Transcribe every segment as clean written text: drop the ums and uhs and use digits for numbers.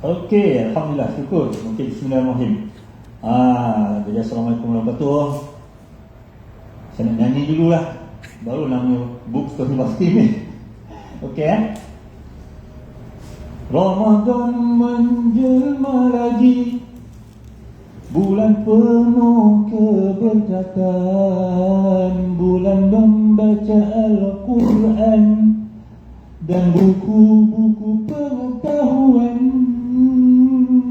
Okey, Alhamdulillah, syukur. Mungkin bismillahirrahmanirrahim. Jadi Assalamualaikum warahmatullahi wabarakatuh. Saya nak nyanyi dululah, baru nama book story pasti ni. Okey. Ramadan menjelma lagi, bulan penuh keberkatan, bulan membaca Al-Quran dan buku-buku pengetahuan.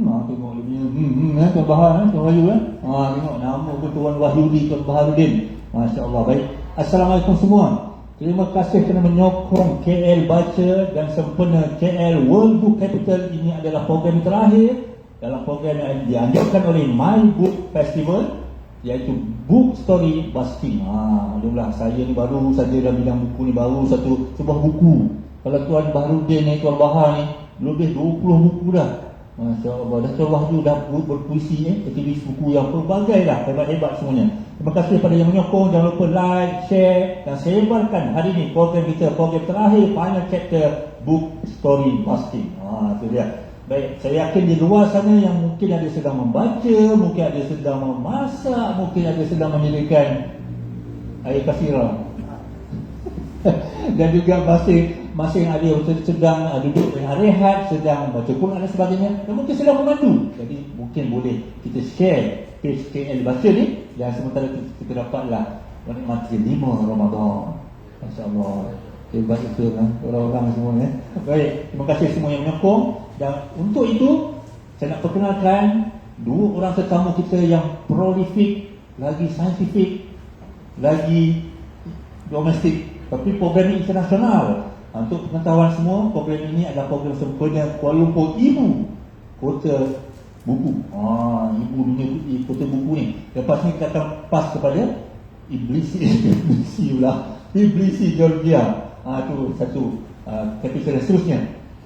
Tengok dia punya Tuan Bahar, Tuan Wahyu tengok nama pun Tuan Wahyudi, Tuan Baharudin. Masya Allah. Baik, Assalamualaikum semua. Terima kasih kerana menyokong KL Baca dan Sempena KL World Book Capital. Ini adalah program terakhir dalam program yang dianjurkan oleh My Book Festival, iaitu Book Story Busking. Alhamdulillah, saya ni baru saja dalam bidang buku ni, baru satu sebuah buku. Kalau Tuan Baharudin ni, Tuan Bahar ni, lebih 20 buku dah. Masya Allah. Dah Tuan Wahyu dah berpuisi ni, aktivis buku yang pelbagai dah, hebat-hebat semuanya. Terima kasih kepada yang menyokong. Jangan lupa like, share dan sebarkan hari ni program kita, program terakhir, final chapter Book Story Busking. Itu dia. Baik, saya yakin di luar sana yang mungkin ada sedang membaca, mungkin ada sedang memasak, mungkin ada sedang menyediakan air kasira dan juga masing ada yang sedang duduk rehat, sedang baca Quran dan sebagainya, dan mungkin sedang memandu. Jadi mungkin boleh kita share page KL Baca ni, dan sementara kita dapatlah menikmati 5 Ramadan. Masya Allah, hebat itu orang-orang semua ya. Baik, terima kasih semua yang menyokong. Dan untuk itu saya nak perkenalkan dua orang tetamu kita yang prolific, lagi saintifik, lagi domestik, tapi program ini internasional. Untuk pengetahuan semua, program ini adalah program sempena Kuala Lumpur Ibu Kota Buku. Ibu dunia Kota Buku ni. Lepas ni kita akan pas kepada Iblisi Georgia. Itu satu capital seterusnya.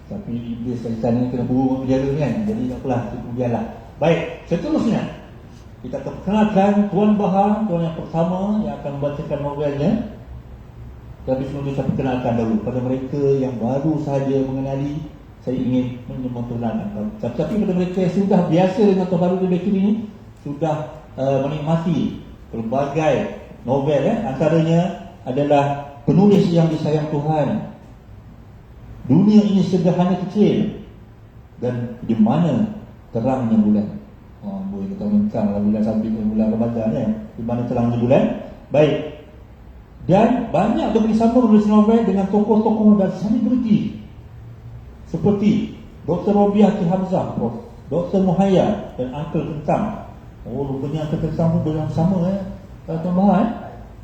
Tapi Iblis dari sana ni kena buru penjara kan. Jadi tak apalah, biarlah. Baik, seterusnya kita akan perkenalkan Tuan Bahar, tuan yang pertama yang akan membacakan novelnya. Tapi sebelum saya perkenalkan dahulu pada mereka yang baru sahaja mengenali, saya ingin memperkenalkan. Tapi pada mereka yang sudah biasa dengan Tuan Baharudin Bekiri ini, sudah menikmati pelbagai novel antaranya adalah Penulis yang Disayang Tuhan, Dunia Ini Sederhana Kecil, dan Di Mana Terangnya Bulan. Boleh kita menentang bulan sampai ke bulan Ramadan ya. Di Mana Terangnya Bulan. Baik. Dan banyak bekerjasama menulis novel dengan tokoh-tokoh dan selebriti seperti Dr. Robiah Ki Hamzah, Dr. Muhayya dan Uncle Kentang. Rupanya Uncle Kentang pun bersama Tuan Bahar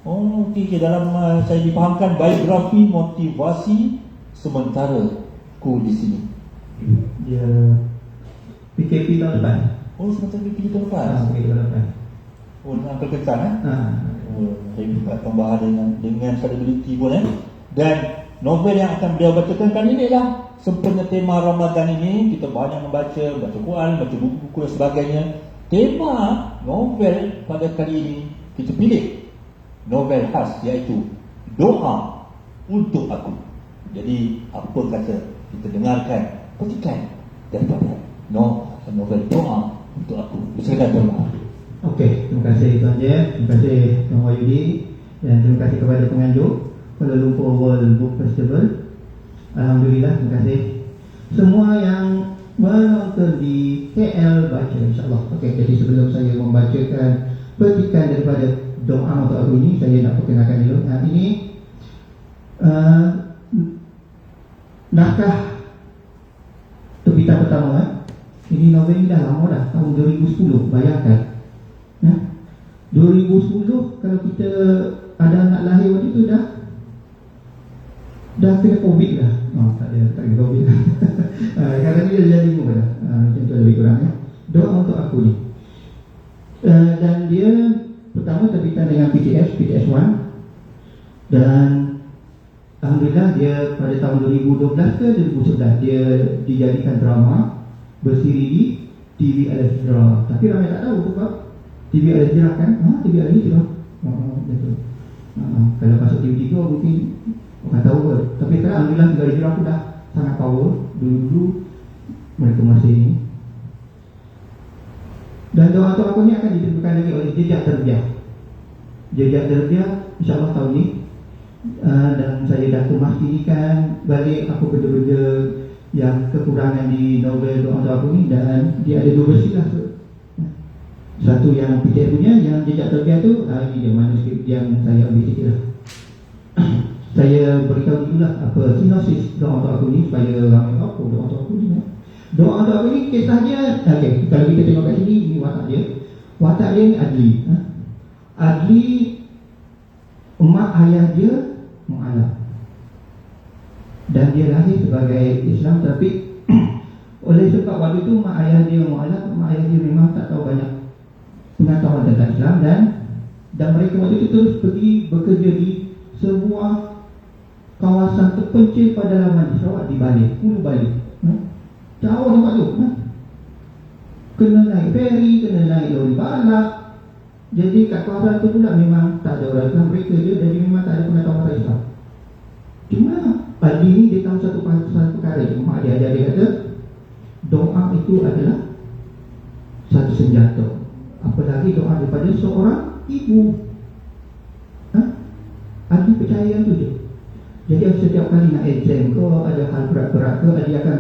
okey. Dalam saya dipahamkan biografi motivasi sementara ku di sini. Dia PKP tahun depan. Sementara PKP tahun depan. PKP tahun depan. Dengan Uncle Kentang hebat Tuan Bahar dengan selebriti pun Dan novel yang akan beliau bacakan kali ini adalah sempena tema Ramadan ini. Kita banyak membaca Quran, baca buku-buku dan sebagainya. Tema novel pada kali ini kita pilih novel khas, iaitu Doa Untuk Aku. Jadi apa kata kita dengarkan petikan daripada novel Doa Untuk Aku. Silakan Tuan Bahar. Okey, terima kasih Tuan Jen, terima kasih Tuan Wahyudi, dan terima kasih kepada penganjur Kuala Lumpur World Book Festival. Alhamdulillah, terima kasih semua yang menonton di KL Baca, insyaAllah. Okey, jadi sebelum saya membacakan petikan daripada Doa Untuk Aku ini, saya nak perkenalkan dulu. Ini naskah terbitan pertama. Ini novel ini dah lama dah, tahun 2010. Bayangkan 2010 kalau kita ada anak lahir waktu itu dah kena COVID dah. Tak kena COVID dah. Kadang-kadang dia jadi umur dah. Macam tu lebih kurang Doa Untuk Aku ni. Dan dia pertama terbitan dengan PTS 1. Dan alhamdulillah dia pada tahun 2012 ke 2011 dia dijadikan drama bersiri di TV Al-Hijrah. Tapi ramai tak tahu sebab TV Al-Hijrah kan? TV Al-Hijrah. Kalau masuk TV 3 mungkin orang tahu pun. Tapi sekarang alhamdulillah TV Al-Hijrah pun dah sangat power. Dulu mereka masih ini. Dan doa untuk aku ni akan ditentukan lagi oleh jejak terbiah. Jejak terbiah insyaAllah tahun ni. Dan saya dah kemastikan balik apa benda-benda yang kekurangan di novel doa untuk aku ni. Dan dia ada 2 versi lah. Satu yang PDF punya, yang jejak terbiah tu, ini dia manuskrip yang saya ambil sikit lah. Saya beritahu dulu lah apa sinopsis doa untuk aku ni supaya ramai tahu doa untuk aku ni. Doa untuk aku ni kisah dia, okay, kalau kita tengok kat sini, ini watak dia. Watak dia ni Adli. Adli, mak ayah dia mu'alaf. Dan dia lahir sebagai Islam, tapi oleh sebab waktu tu mak ayah dia mu'alaf, mak ayah dia memang tak tahu banyak pengetahuan tentang Islam, dan mereka waktu itu terus pergi bekerja di sebuah kawasan terpencil pada laman di Sarawak, di Bali, Hulu Bali. Jauh tempat tu. Kena naik feri, kena naik lori balap. Jadi kat kawasan tu pula memang tak ada orang Islam, mereka je, jadi memang tak ada pengetahuan pasal Islam. Cuma Adli ni dia tahu satu perkara. Mak dia ajar dia kata, doa itu adalah satu senjata. Apalagi doa daripada seorang ibu. Adli percaya yang tu je. Jadi setiap kali nak exam ke, ada hal berat-berat ke, Adli akan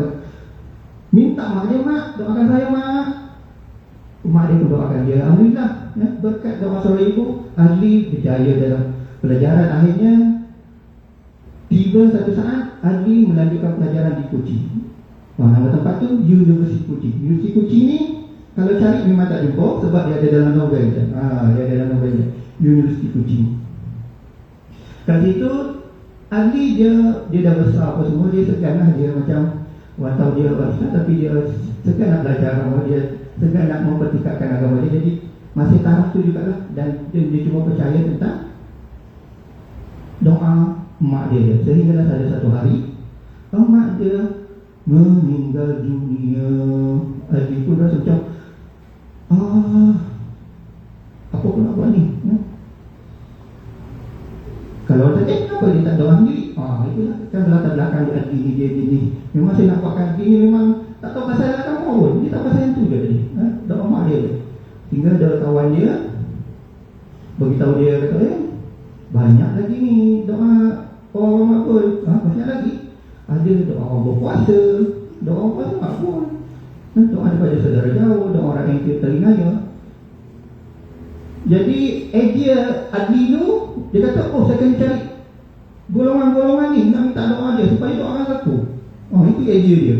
minta mak dia, mak doakan saya mak. Mak dia pun doakan dia. Alhamdulillah, berkat doa seorang ibu, Adli berjaya dalam pelajaran. Akhirnya tiba satu saat Adli melanjutkan pelajaran di Kochi. Nama tempat tu Universiti Kochi. Universiti Kochi ni kalau cari memang tak jumpa sebab dia ada dalam novel je. Dia ada dalam novel je. Universiti Kochi. Kat situ Adli dia dah besar apa semua, dia segan lah, dia macam tahu dia orang Islam, tapi dia segan nak belajar agama dia, segan nak mempertingkatkan agama dia. Jadi masih taraf tu jugalah. Dan dia cuma percaya tentang doa mak dia. Sehinggalah ada satu hari mak dia meninggal dunia. Adli pun rasa macam apa pun nak buat ni. Kalau orang tanya kenapa dia tak doa sendiri, itulah kan belakang dia Adli ni, dia ni memang saya nak buatkan Adli ni, memang tak tahu pasal agama pun, dia tak pasal yang tu je tadi. Doa mak dia. Tinggal ada kawan dia beritahu dia, kata banyak lagi ni doa orang makbul. Banyak lagi. Ada doa orang berpuasa, doa orang puasa makbul, doa daripada saudara jauh, doa orang yang kita telinganya. Jadi idea Adli tu, dia kata, saya akan cari golongan-golongan ni, nak minta doa dia supaya doakan aku. Itu idea dia.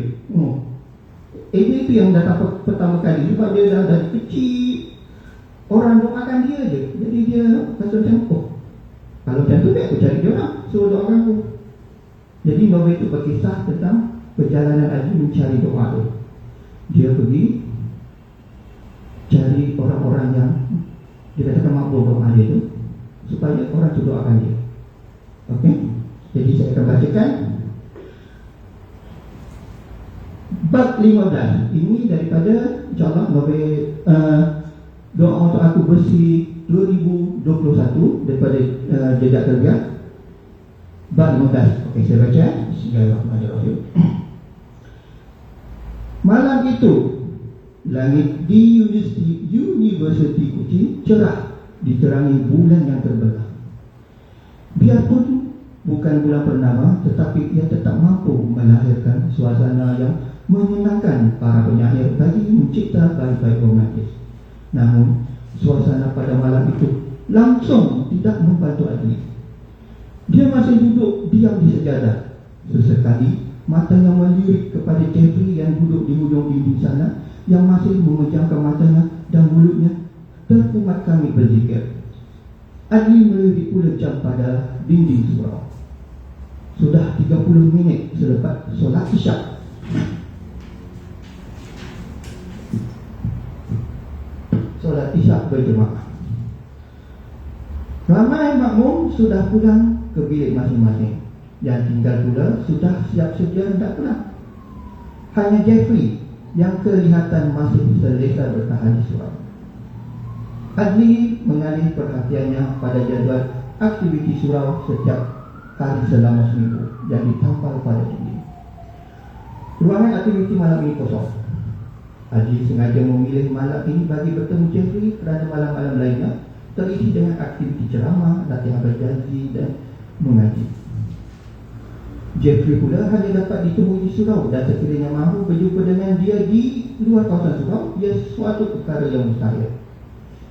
Idea itu yang datang pertama kali, sebab dia dah dari kecil orang doakan dia je. Jadi dia rasa macam, kalau macam tu aku cari dia orang, suruh doakan aku. Jadi novel itu berkisah tentang perjalanan Adli mencari doa tu. Dia pergi cari orang-orang yang dia katakan makbul doa dia tu, supaya orang tu doakan dia. Okey. Jadi saya akan bacakan bab 15. Ini daripada insya-Allah novel doa untuk aku versi 2021 daripada Jejak Terbiah. Bab 15. Okey, saya baca. Bismillahirrahmanirrahim. Malam itu langit di Universiti Kochi cerah diterangi bulan yang terbelah. Biarpun bukan bulan purnama, tetapi ia tetap mampu melahirkan suasana yang menyenangkan para penyair bagi mencipta baik-baik romantis. Namun suasana pada malam itu langsung tidak membantu Adli. Dia masih duduk diam di sejadah. Sesekali matanya melirik kepada Jeffrey yang duduk di hujung dinding sana, yang masih memejamkan matanya dan mulutnya terkumat kami berzikir. Adli melirik pula jam pada dinding surau. Sudah 30 minit selepas solat isyak. Solat isyak berjemaah. Ramai makmum sudah pulang ke bilik masing-masing. Yang tinggal pula sudah siap sedia hendak pulang. Hanya Jeffrey yang kelihatan masih selesa bertahan di surau. Adli mengalih perhatiannya pada jadual aktiviti surau setiap kali selama seminggu yang ditampal pada dinding. Ruangan aktiviti malam ini kosong. Adli sengaja memilih malam ini bagi bertemu Jeffrey kerana malam-malam lainnya terisi dengan aktiviti ceramah, latihan berjanji dan mengaji. Jeffrey pula hanya dapat ditemui di surau dan sekiranya mahu berjumpa dengan dia di luar kawasan surau, ia suatu perkara yang mustahil.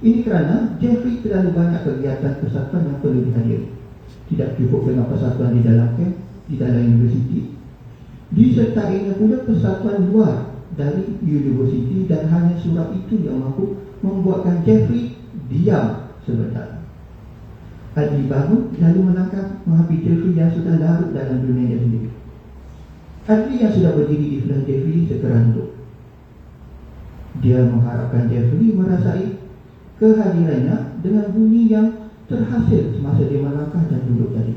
Ini kerana Jeffrey terlalu banyak kegiatan persatuan yang perlu dihadiri. Tidak cukup dengan persatuan di dalam camp, di dalam universiti, disertainya pula persatuan luar dari universiti, dan hanya surau itu yang mampu membuatkan Jeffrey diam sebentar. Adli bangun lalu melangkah menghampiri Jeffrey yang sudah larut dalam dunianya sendiri. Adli yang sudah berdiri di sebelah Jeffrey segera duduk. Dia mengharapkan Jeffrey merasai kehadirannya dengan bunyi yang terhasil semasa dia melangkah dan duduk tadi.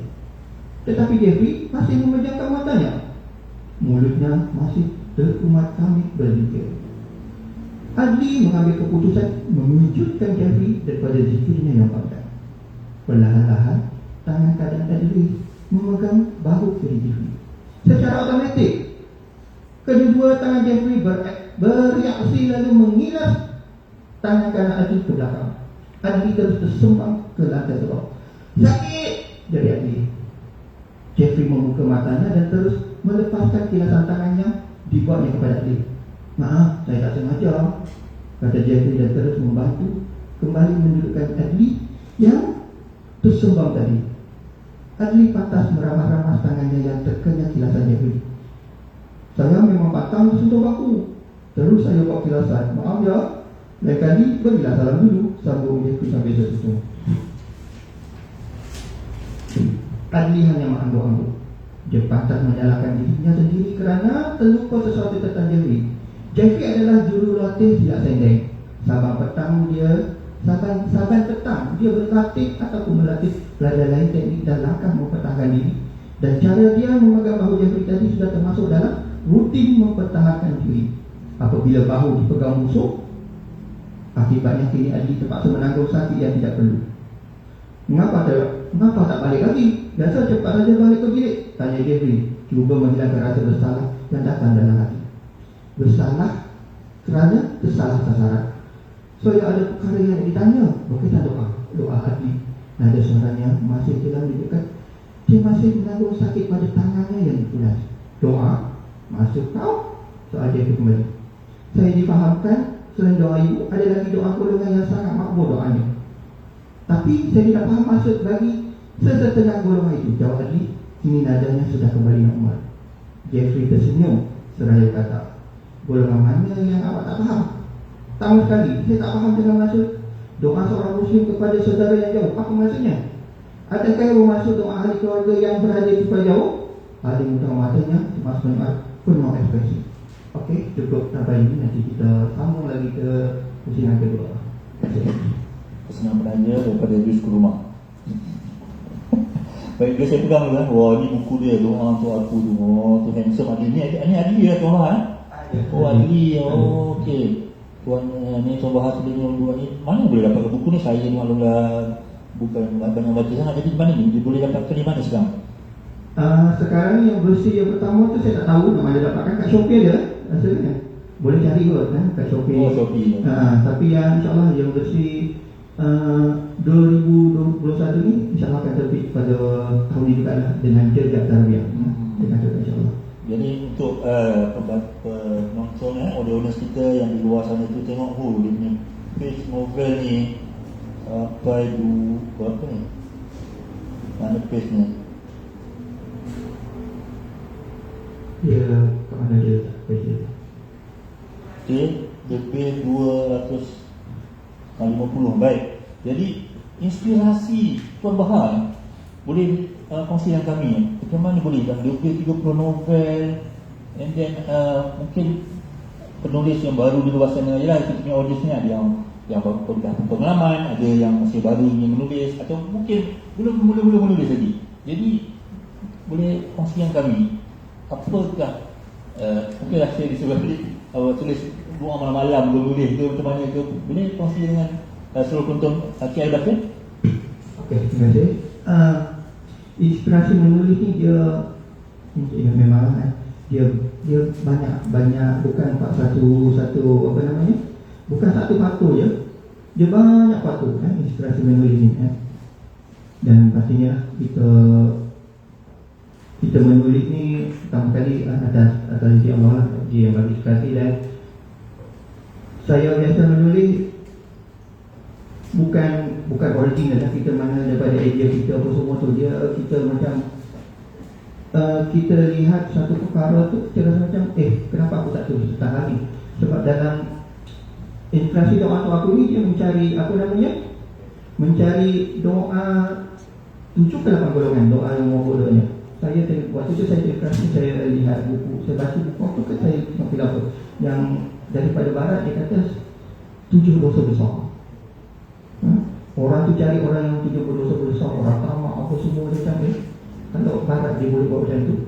Tetapi Jeffrey masih memejamkan matanya. Mulutnya masih terumat-kamit berzikir. Adli mengambil keputusan mengejutkan Jeffrey daripada zikirnya yang panjang. Perlahan-lahan tangan kanan Adli memegang bahu kiri Jeffrey. Secara otomatik kedua tangan Jeffrey bereaksi lalu mengilas tangan kanan Adli ke belakang. Adli terus tersembang ke lantai bawah. Sakit! Dari Adli. Jeffrey membuka matanya dan terus melepaskan kilasan tangannya dibuatnya kepada Adli. Maaf, saya tak sengaja, kata Jeffrey dan terus membantu kembali mendudukkan Adli yang tersembang tadi. Adli pantas meramah-ramah tangannya yang terkena kilasan Jeffrey. Saya memang patang sentuh baku. Terus saya buat kilasan. Maaf ya, lain kali berilah salam dulu, sambung Jeffrey sambil tersenyum. Adli hanya mengangguk-angguk. Dia pantas menyalahkan dirinya sendiri kerana terlupa sesuatu tentang Jeffrey. Jeffrey adalah jurulatih silat sendeng. Saban petang dia berlatih ataupun melatih pelajar lain teknik dan langkah mempertahankan diri. Dan cara dia memegang bahu Jeffrey tadi sudah termasuk dalam rutin mempertahankan diri. Apabila bahu dipegang musuh, akibatnya kini Adli terpaksa menanggung sakit yang tidak perlu. Mengapa tak balik lagi? Biasa cepat saja balik ke bilik, tanya Jeffrey, cuba menghilangkan rasa bersalah yang datang dalam hati. Bersalah kerana tersalah sasaran. Saya ada perkara yang ditanya berkaitan doa Adli. Nada suaranya masih dalam di dekat. Dia masih menanggung sakit pada tangannya yang dipulas. Doa? Masuk kau? Soal dia kembali. Saya difahamkan selain doa ibu, ada lagi doa golongan yang sangat makbul doanya. Tapi saya tidak faham maksud bagi sesetengah golongan itu. Jawab Adli. Kini nadanya sudah kembali normal. Jeffrey tersenyum seraya kata, golongan mana yang awak tak faham? Sama sekali, saya tak faham dengan maksud doa seorang Muslim kepada saudara yang jauh. Apa maksudnya? Adakah bermaksud doa ahli keluarga yang berada di sebelah jauh? Adli mudah matanya semasa penuh ekspresi. Okey, cukup sampai ini. Nanti kita sambung lagi ke pusingan kedua. Senang belanja daripada jus ke rumah. Baik, dia saya pegang kan. Wah, ni buku dia, doa untuk aku tu. Oh, tu handsome Adli. Ni Adli lah tuan Bahar. Oh, Adli. Oh, okey. Tuan ni tuan Bahar sebelum buat ni, mana boleh dapat buku ni? Saya ni maklumlah bukan banyak baca sangat. Jadi di mana ni? Dia boleh dapatkan di mana sekarang? Sekarang yang versi yang pertama tu saya tak tahu nak mana dapatkan. Kat Shopee ada rasanya. Boleh cari kot kan kat Shopee. Oh, Shopee. Tapi yang insyaAllah yang versi 2021 ni insyaAllah akan terbit pada tahun ini juga lah, dengan Jejak Tarbiyah. Dengan Jejak insyaAllah. Jadi untuk penonton audience kita yang di luar sana tu tengok dia punya page novel ni sampai berapa ni? Mana page ni? Dia kat mana dia page dia? Okay, lebih 250. Baik. Jadi inspirasi Tuan Bahar boleh kongsi dengan kami. Bagaimana boleh dalam 20-30 novel, and then mungkin penulis yang baru di luar sana je lah. Kita punya audience ni ada yang baru dah pengalaman, ada yang masih baru ingin menulis, atau mungkin belum mula-mula menulis lagi. Jadi boleh kongsi dengan kami apakah mungkinlah saya disuruh tulis doa malam-malam menulis tu macam mana tu, boleh kongsi dengan seluruh penonton KL Batin? Okey, terima kasih. Inspirasi menulis ni dia memang dia banyak bukan satu apa namanya, bukan satu patung je, dia banyak patung inspirasi menulis ni dan pastinya kita menulis ni pertama kali atas izin Allah lah, dia yang bagi inspirasi. Dan saya biasa menulis bukan original lah, kita mana daripada idea kita apa semua tu, kita macam kita lihat satu perkara tu, kita rasa macam kenapa aku tak tulis tentang hal ni. Sebab dalam inspirasi doa tu aku ni, dia mencari apa namanya, mencari doa 7 ke 8 golongan doa yang bodohnya. Waktu tu saya inspirasi, saya lihat buku, saya baca buku apa ke, saya tengok apa yang daripada barat, dia kata 7 dosa besar. Orang tu cari orang yang 7 dosa besar, orang tamak apa semua macam ni. Kalau barat dia boleh buat macam tu,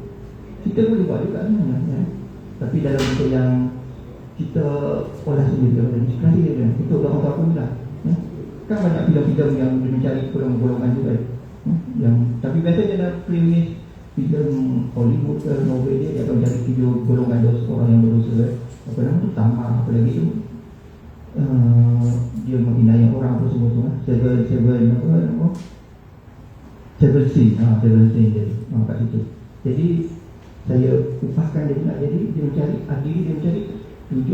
kita boleh buat juga ya. Tapi dalam bentuk yang kita olah sendiri, inspirasi dia itu orang tu aku lah kan banyak filem-filem yang dia mencari golongan-golongan juga yang, tapi biasanya dalam filem Hollywood ke novel dia akan mencari video golongan dosa, orang yang berdosa apa nama tu, tamak apa lagi tu, dia menghina orang apa semua tu Seven sin jadi kat situ. Jadi saya upahkan dia pula, jadi dia mencari 7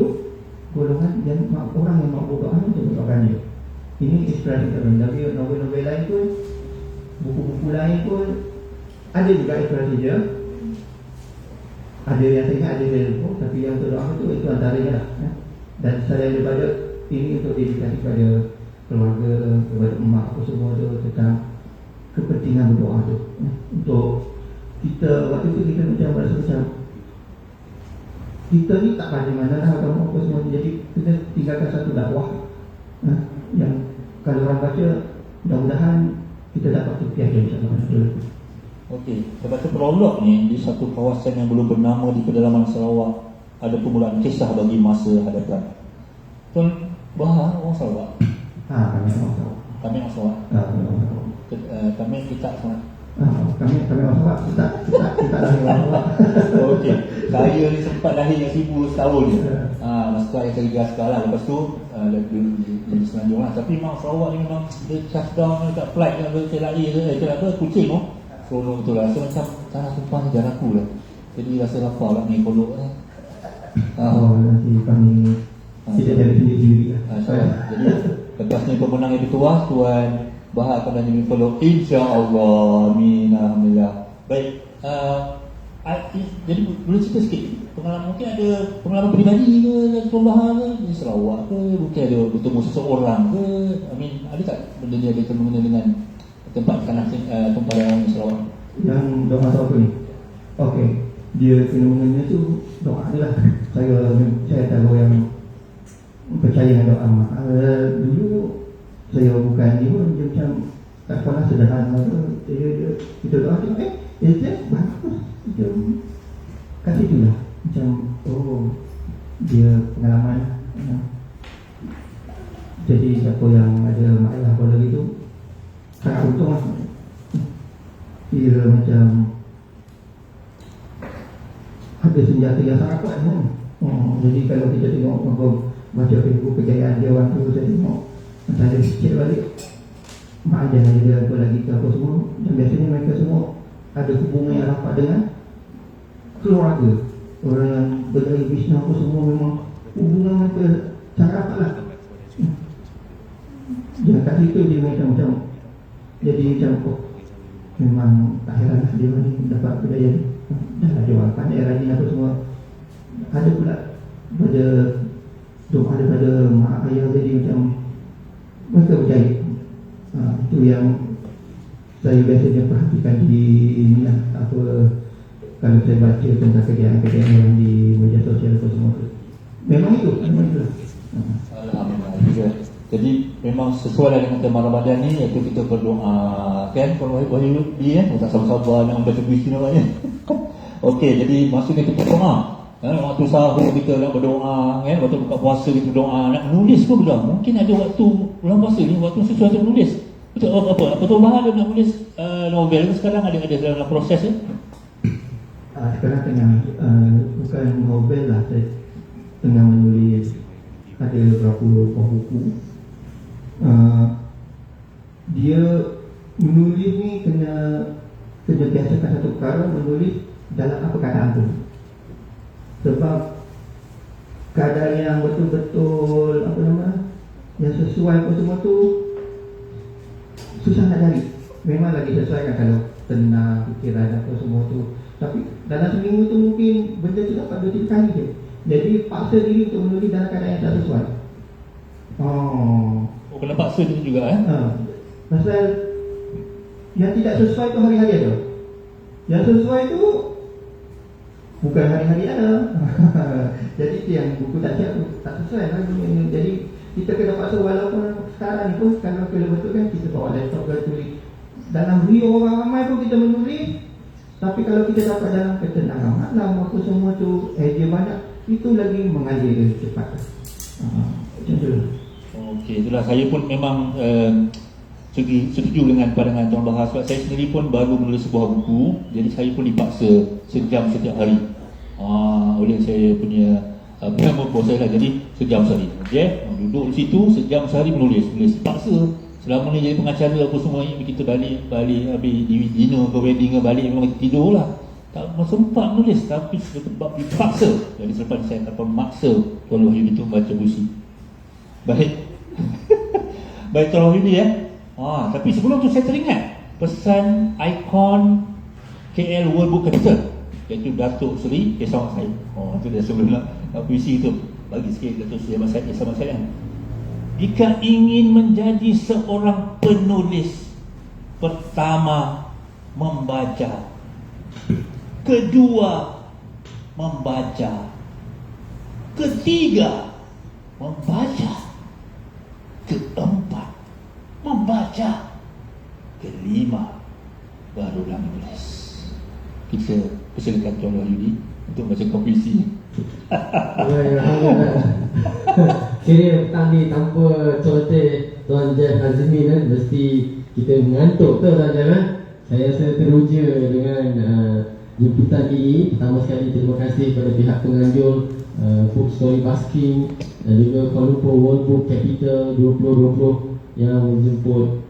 golongan yang orang yang mampu doa untuk mendoakan dia. Ini inspirasi kami. Tapi novel-novel lain pun, buku-buku lain pun ada juga inspirasi dia. Ada yang saya ingat, ada yang lupa, tapi yang untuk doa itu antaranya lah. Dan saya daripada ini untuk dedikasi kepada keluarga, kepada emak apa semua tu, tentang kepentingan berdoa tu. Untuk kita, waktu tu kita macam rasa macam kita ni tak pada mana lah agama apa semua. Jadi kita tinggalkan satu dakwah yang kalau orang baca, mudah-mudahan kita dapat terpiah dia insyaAllah. Okey, saya baca prolog ni, di satu kawasan yang belum bernama di pedalaman Sarawak ada permulaan kisah bagi masa hadapan. Tuan Bahar orang Sarawak? Kami orang Sarawak. Kami orang Sarawak. Kami kita sangat. Kami orang Sarawak. Kita lahir orang Sarawak. Okey, saya ni sempat lahir yang 1000 tahun je. Masa ayah saya pergi askar lah. Lepas tu di Selanjung lah. Tapi memang Sarawak ni memang dia touchdown dekat flight kan, saya lahir ke apa, Kuching tu. Seronok betul lah. Rasa macam tanah tumpah ni jaraku lah. Jadi rasa lapar lah ni kolok ni. Nanti kami tidak dari sendiri-sendiri lah. Jadi tegasnya pemenang yang bertuah Tuan Bahar akan menjadi kolok, insya-Allah. Amin. Alhamdulillah. Baik. Jadi boleh cerita sikit pengalaman, mungkin ada pengalaman peribadi ke Tuan Bahar ke di Sarawak ke, mungkin ada bertemu seseorang ke, ada tak benda ni ada kena dengan tempat tanah tumpahan Sarawak yang doa apa ni? Okey, dia fenomenanya tu doa ni lah. Saya tahu yang percaya dengan doa. Dulu saya bukan dia pun, dia macam tak pernah sederhana tu. Kita doa tu dia bagus. Dia kasih tu lah macam dia pengalaman. Jadi siapa yang ada masalah apa lagi tu sangat untung lah. Dia macam ada senjata yang sangat kuat kan? Jadi kalau kita tengok baca Facebook kejayaan dia orang tu, saya tengok macam ada sikit balik mak ajar dia apa lagi ke apa semua. Dan biasanya mereka semua ada hubungan yang rapat dengan keluarga, orang yang berjaya bisnes apa semua, memang hubungan mereka sangat rapat lah. Dia kat situ dia macam jadi macam memang tak heran lah dia ni dapat berjaya ni. Dah lah dia orang pandai rajin apa semua. Ada pula pada doa daripada mak ayah, jadi macam mereka berjaya. Itu yang saya biasanya perhatikan di ini lah, apa kalau saya baca tentang kejayaan-kejayaan orang di media sosial apa semua tu. Memang itu lah. Alhamdulillah. Jadi memang sesuai dengan tema Ramadan ni, iaitu kita berdoa kan, kalau wahyu dia kan, tak sabar-sabar nak membaca puisi namanya. Okey, jadi maksudnya kita berdoa. Waktu sahur kita nak berdoa kan, waktu buka puasa kita berdoa, nak menulis pun berdoa. Mungkin ada waktu bulan puasa ni waktu sesuai untuk menulis. Betul apa tu Bahar nak menulis novel sekarang ada dalam proses ni? sekarang tengah bukan novel lah, saya tengah menulis ada beberapa buah buku. Dia menulis ni kena biasakan satu perkara, menulis dalam apa keadaan tu. Sebab keadaan yang betul-betul yang sesuai apa semua tu susah nak cari. Memang lagi sesuai kan kalau tenang fikiran apa semua tu, tapi dalam seminggu tu mungkin benda tu dapat 2-3 kali je. Jadi paksa diri untuk menulis dalam keadaan yang tak sesuai. Kena paksa tu juga Pasal yang tidak sesuai tu hari-hari ada. Yang sesuai tu bukan hari-hari ada. Jadi itu yang buku tak siap tu, tak sesuai lah. Jadi kita kena paksa, walaupun sekarang ni pun kalau betul kan kita bawa laptop ke tulis. Dalam rio orang ramai pun kita menulis. Tapi kalau kita dapat dalam ketenangan malam apa semua tu, idea banyak, itu lagi mengalir lebih cepat. Macam tu lah. Okey, itulah saya pun memang setuju dengan pandangan Tuan Bahar. Sebab saya sendiri pun baru menulis sebuah buku, jadi saya pun dipaksa sejam setiap hari oleh saya punya pengamal bos saya lah. Jadi sejam sehari, duduk di situ sejam sehari menulis paksa. Selama ni jadi pengacara apa semua, kita balik habis dinner ke wedding ke balik memang tidur lah, tak sempat menulis. Tapi sebab dipaksa, jadi selepas saya akan memaksa Tuan Wahyudi itu membaca puisi. Baik. Baik Tuan Wahyudi tapi sebelum tu saya teringat pesan ikon KL World Book Capital, iaitu Datuk Seri Ehsan Said. Itu dia sebelum nak puisi tu, bagi sikit Datuk Seri Ehsan Said. Jika ingin menjadi seorang penulis, pertama membaca, kedua membaca, ketiga membaca, keempat membaca, kelima barulah menulis. Kita persilakan Tuan Wahyudi untuk baca puisi. Kira petang ni tanpa celoteh Tuan Jeff Hazimi mesti kita mengantuk tu Tuan Jeff. Saya rasa teruja dengan jemputan ini. Pertama sekali terima kasih kepada pihak penganjur Book Story Basking dan juga Kuala Lumpur World Book Capital 2020 yang menjemput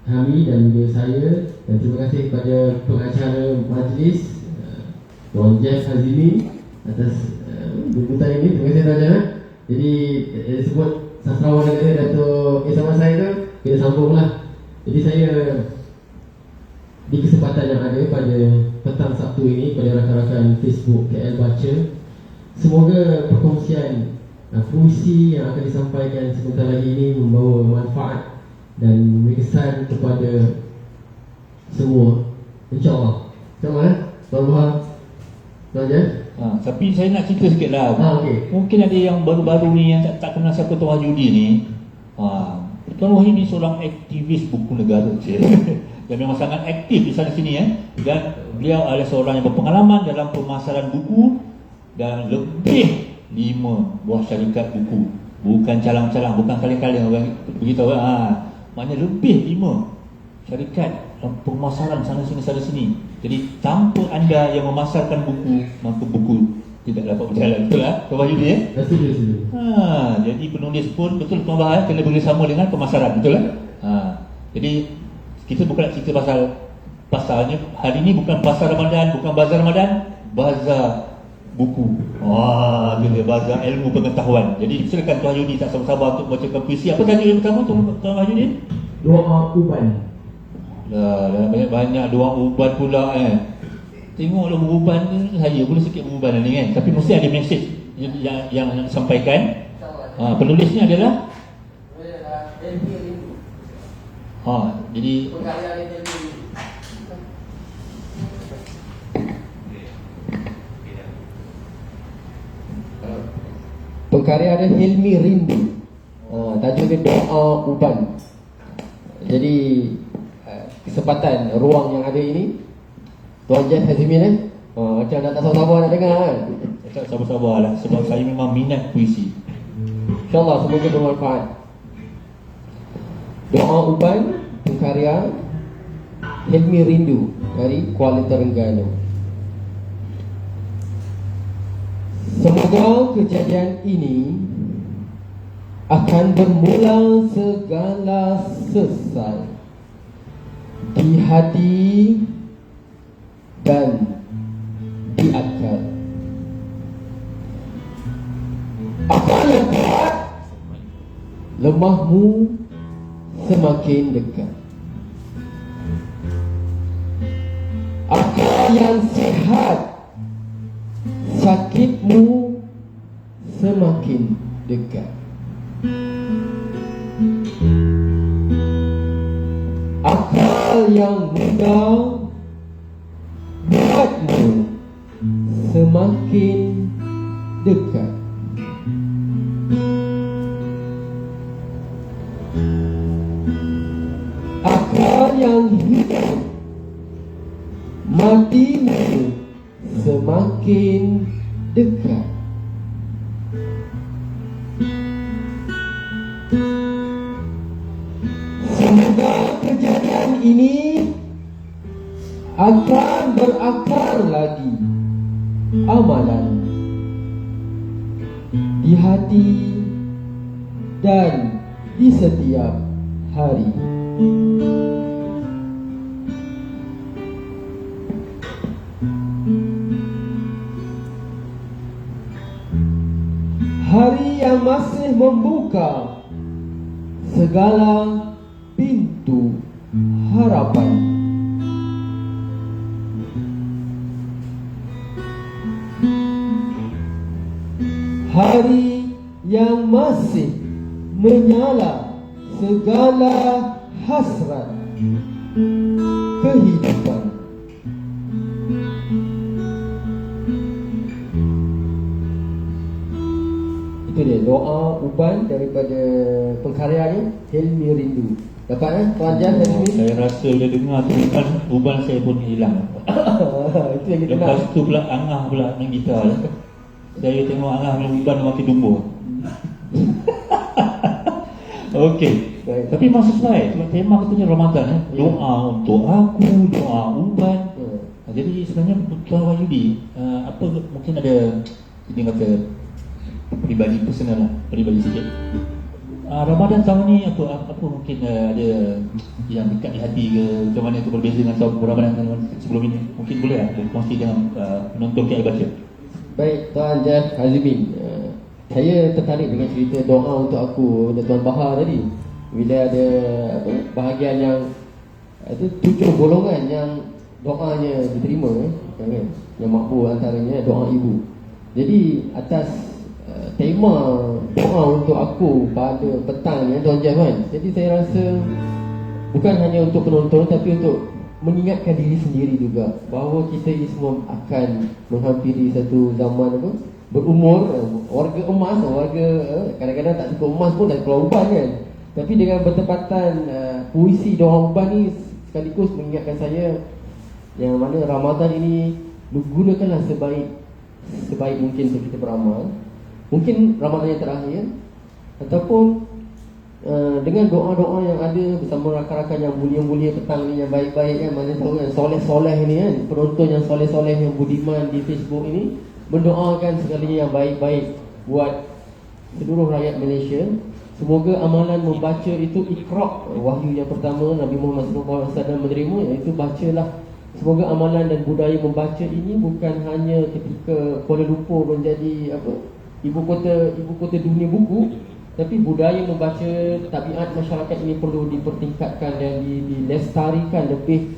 kami dan juga saya. Dan terima kasih kepada pengacara majlis Tuan Jeff Hazimi atas jemputan ini. Terima kasih Tuan Jeff. Jadi sebut sastrawan negara Datuk Ehsan Said tu, kita sambunglah. Jadi saya di kesempatan yang ada pada petang Sabtu ini pada rakan-rakan Facebook KL Baca, semoga perkongsian puisi yang akan disampaikan sebentar lagi ini membawa manfaat dan berkesan kepada semua, insyaAllah. InsyaAllah Tuan Bahar, Tuan Jeff. Tapi saya nak cerita sikit lah. Okay. Mungkin ada yang baru-baru ni yang tak kenal siapa Tuan Wahyudi ni. Tuan Wahyudi ni seorang aktivis buku negara dan memang sangat aktif di sana sini Dan beliau adalah seorang yang berpengalaman dalam pemasaran buku dan lebih 5 buah syarikat buku. Bukan calang-calang, bukan kaleng-kaleng orang beritahu. Maknanya lebih 5 syarikat pemasaran sana sini. Jadi tanpa anda yang memasarkan buku, maka buku tidak dapat berjalan. Betul lah Tuan Wahyudi Betul. Jadi penulis pun betul Tuan Bahar kena bekerjasama dengan pemasaran. Betul lah. Jadi kita bukan nak cerita pasarnya hari ini, bukan pasar Ramadan, bukan bazar Ramadan, bazar buku. Itu dia, bazar ilmu pengetahuan. Jadi silakan Tuan Wahyudi tak sabar-sabar untuk bacakan puisi. Apa tajuk yang pertama Tuan Wahyudi? Doa uban. Dah banyak doa uban pula Tengoklah beruban ni, saya boleh sikit beruban ni kan. Tapi mesti ada mesej yang disampaikan. Penulisnya adalah jadi pengkarya ada Helmi Rindu. Tajuk dia Doa Uban. Jadi kesempatan ruang yang ada ini, Tuan Jeff Hazimi macam nak tak sabar-sabar nak dengar kan? Tak sabar-sabar lah, sebab saya memang minat puisi. InsyaAllah semoga bermanfaat. Doa Uban, pengkarya Helmi Rindu dari Kuala Terengganu. Semoga kejadian ini akan bermula segala selesai di hati dan di akal. Akal yang kuat, lemahmu semakin dekat. Akal yang sihat, sakitmu semakin dekat. Akal yang muda, buatmu semakin dekat. Akal yang hidup, matimu semakin dekat. Semoga kejadian ini akan berakar lagi amalan di hati dan di setiap hari. Hari yang masih membuka segala pintu harapan. Hari yang masih menyala segala hasrat kehidupan. Itu dia doa uban daripada pengkaryanya Helmi Rindu. Dapat Tuan Jan dan Helmi? Saya rasa dia dengar tu uban saya pun hilang. Itu yang kita nak. Lepas tu pula Angah pula main gitar. Saya tengok Angah main uban makin tumbuh. Okey. Baik. Tapi masuk slide sebab tema katanya Ramadan doa untuk aku, doa uban. Jadi sebenarnya Tuan Wahyudi apa mungkin ada dia kata peribadi personal lah, peribadi sikit. Ramadan tahun ni apa mungkin ada yang dekat di hati ke, macam mana itu berbeza dengan tahun Ramadan sebelum ini? Mungkin boleh lah kongsi dengan penonton KI Baca. Baik Tuan Jeff Hazimin, saya tertarik dengan cerita doa untuk aku dan Tuan Bahar tadi. Bila ada bahagian yang itu 7 golongan yang doanya diterima kan? Yang makbul antaranya doa ibu. Jadi atas tema doa untuk aku pada petang ni Tuan Jeff kan. Jadi saya rasa bukan hanya untuk penonton tapi untuk mengingatkan diri sendiri juga bahawa kita ini semua akan menghampiri satu zaman apa berumur, warga emas, warga kadang-kadang tak cukup emas pun dah keluar uban kan. Tapi dengan bertepatan puisi doa uban ni sekaligus mengingatkan saya yang mana Ramadan ini gunakanlah sebaik mungkin untuk kita beramal. Mungkin Ramadan yang terakhir ataupun dengan doa-doa yang ada bersama rakan-rakan yang mulia-mulia petang ni, yang baik-baik kan, mana tahu yang soleh-soleh ni kan, penonton yang soleh-soleh yang budiman di Facebook ini mendoakan segalanya yang baik-baik buat seluruh rakyat Malaysia. Semoga amalan membaca itu Iqra', wahyu yang pertama Nabi Muhammad SAW menerima, iaitu bacalah. Semoga amalan dan budaya membaca ini bukan hanya ketika Kuala Lumpur menjadi ibu kota dunia buku, tapi budaya membaca, tabiat masyarakat ini perlu dipertingkatkan dan dilestarikan lebih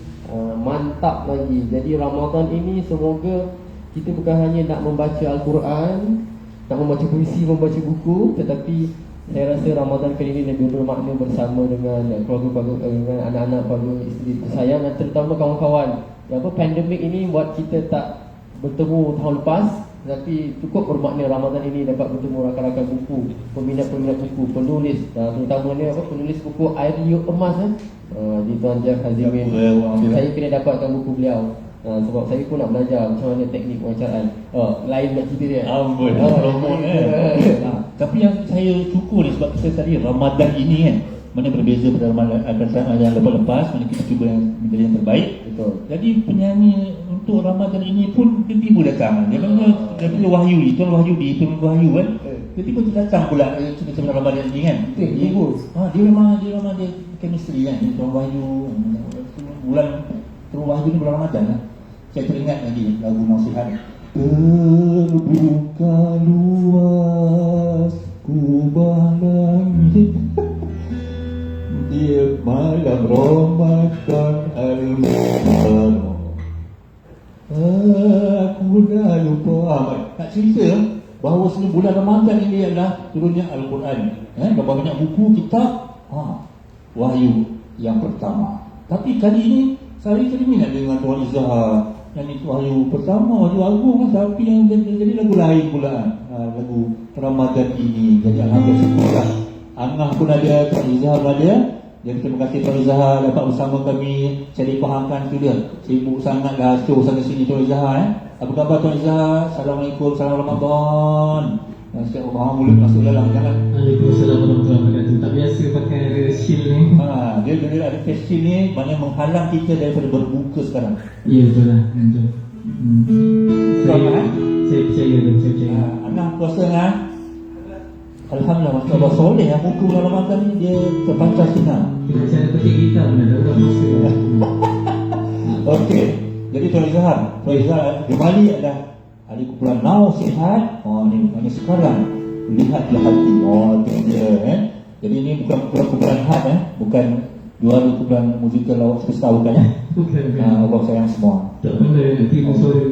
mantap lagi. Jadi Ramadan ini semoga kita bukan hanya nak membaca Al-Quran, nak membaca puisi, membaca buku, tetapi saya rasa Ramadan kali ini lebih bermakna bersama dengan keluarga-keluarga, dengan anak-anak, keluarga, isteri tersayang dan terutama kawan-kawan. Pandemik ini buat kita tak bertemu tahun lepas, tapi cukup bermakna Ramadan ini dapat bertemu rakan-rakan buku, peminat-peminat buku, penulis, terutamanya penulis buku Air Liuk Emas di Tuan Jeff Hazimin. Saya kena dapatkan buku beliau. Sebab saya pun nak belajar macam mana teknik pengacaraan. Lain nak cerita dia. Amboi, promote kan. Tapi yang saya syukur ni sebab kita tadi Ramadan ini kan, mana berbeza pada Ramadan yang lepas-lepas, mana kita cuba yang menjadi yang terbaik. Betul. Jadi penyanyi untuk Ramadan ini pun dia tiba dekat datang. Dia punya Wahyu, Tuan Wahyudi, Tuan Wahyu kan. Tiba-tiba dia datang pula cerita Ramadan ni kan. Dia memang dia chemistry kan. Tuan Wahyu bulan Tuan Wahyu ni bulan Ramadan lah. Saya teringat lagi lagu nasihat. Terbuka luas kubah langit dia malam Ramadan al-Muharram. Aku dah lupa. Nak cerita bahawa sebelum bulan Ramadan ini adalah turunnya Al-Quran. Berapa banyak buku, kitab, Wahyu yang pertama. Tapi kali ini saya terminat dengan Tuan Izzah. Yang itu Wahyu pertama, Wahyu Agung kan. Tapi yang jadi lagu lain pula, lagu Ramadan ini. Jadi alhamdulillah, Angah pun ada, Tuan Izzah pun ada. Jadi terima kasih Tuan Izzah dapat bersama kami. Saya dipahamkan tu dia. Sibuk sangatlah show sana sini Tuan Izzah. Apa khabar Tuan Izzah? Assalamualaikum, salam Ramadan. Dan setiap orang mulut masuk dalam jangan. Waalaikumsalam warahmatullahi wabarakatuh. Tak biasa pakai shield ni. Dia ada face shield ni banyak menghalang kita daripada berbuka sekarang. Ya betul lah. Betul. Saya percaya. Anak puasa kan? Alhamdulillah, masya Allah soleh yang buku dalam Ramadan ni dia terpancar sinar. Cara petik kita pun ada orang puasa. Okey. Jadi Tuan Izzah di Bali ada hari kumpulan nasihat. Ni hanya sekarang lihatlah hati. Itu dia Jadi ini bukan kumpulan hat bukan juara kumpulan musikal lawak semesta bukan Bukan. Allah sayang semua. Tak boleh tipu suara.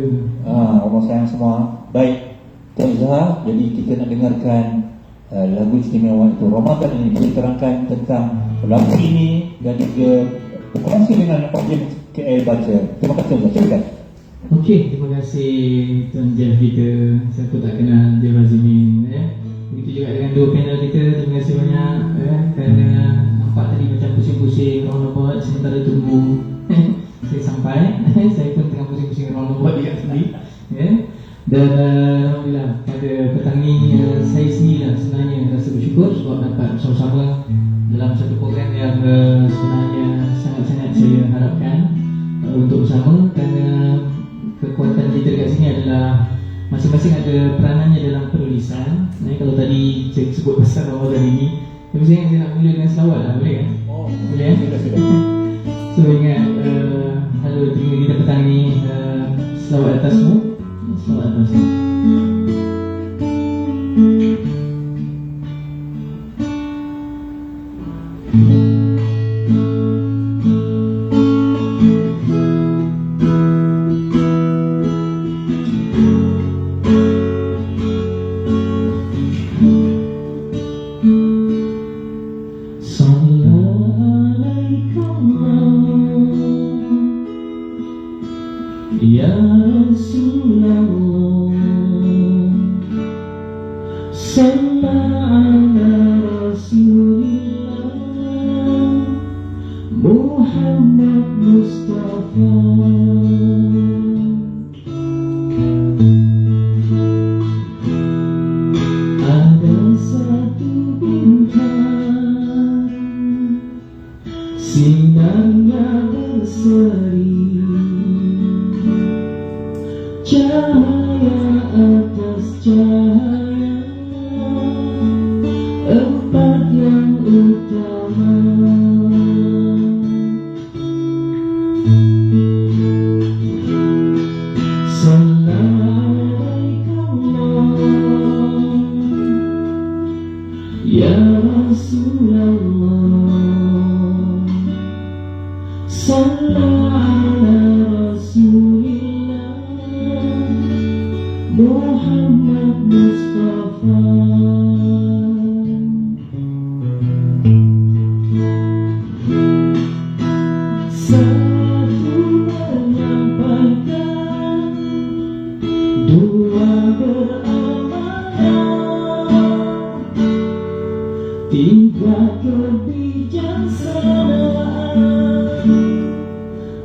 Allah sayang semua. Baik Tuan Izzah, jadi kita nak dengarkan lagu istimewa itu Ramadan ini. Kita terangkan tentang lagu ini dan juga berkongsi dengan audiens KL Baca. Terima kasih Tuan Izzah. Okey, terima kasih Tuan Jeff kita. Siapa tak kenal Jeff Azimin Begitu juga dengan dua panel kita. Terima kasih banyak kerana nampak tadi macam pusing-pusing roundabout sementara tunggu saya sampai. Saya pun tengah pusing-pusing roundabout juga sendiri. Dan alhamdulillah pada petang ni saya sendiri sebenarnya rasa bersyukur sebab dapat bersama-sama dalam satu program yang sebenarnya sangat-sangat saya harapkan untuk bersama. Kerana kekuatan kita dekat sini adalah masing-masing ada peranannya dalam penulisan. Kalau tadi saya sebut pasal Ramadan ini, tapi saya nak mula dengan selawat lah, boleh kan? Boleh kan? So ingat halo terima kita petang ni, selawat atasmu. Selawat atasmu. Ya Rasulullah, sallallahu ala Rasulillah Muhammad Mustafa. Ada satu bintang sinarnya berseri, cahaya atas cahaya, empat yang utama. Sallallahu ya Rasulullah, sallallahu Rasulillah Muhammad Mustafa. Satu menyampaikan, dua beramanah, tiga kebijaksanaan,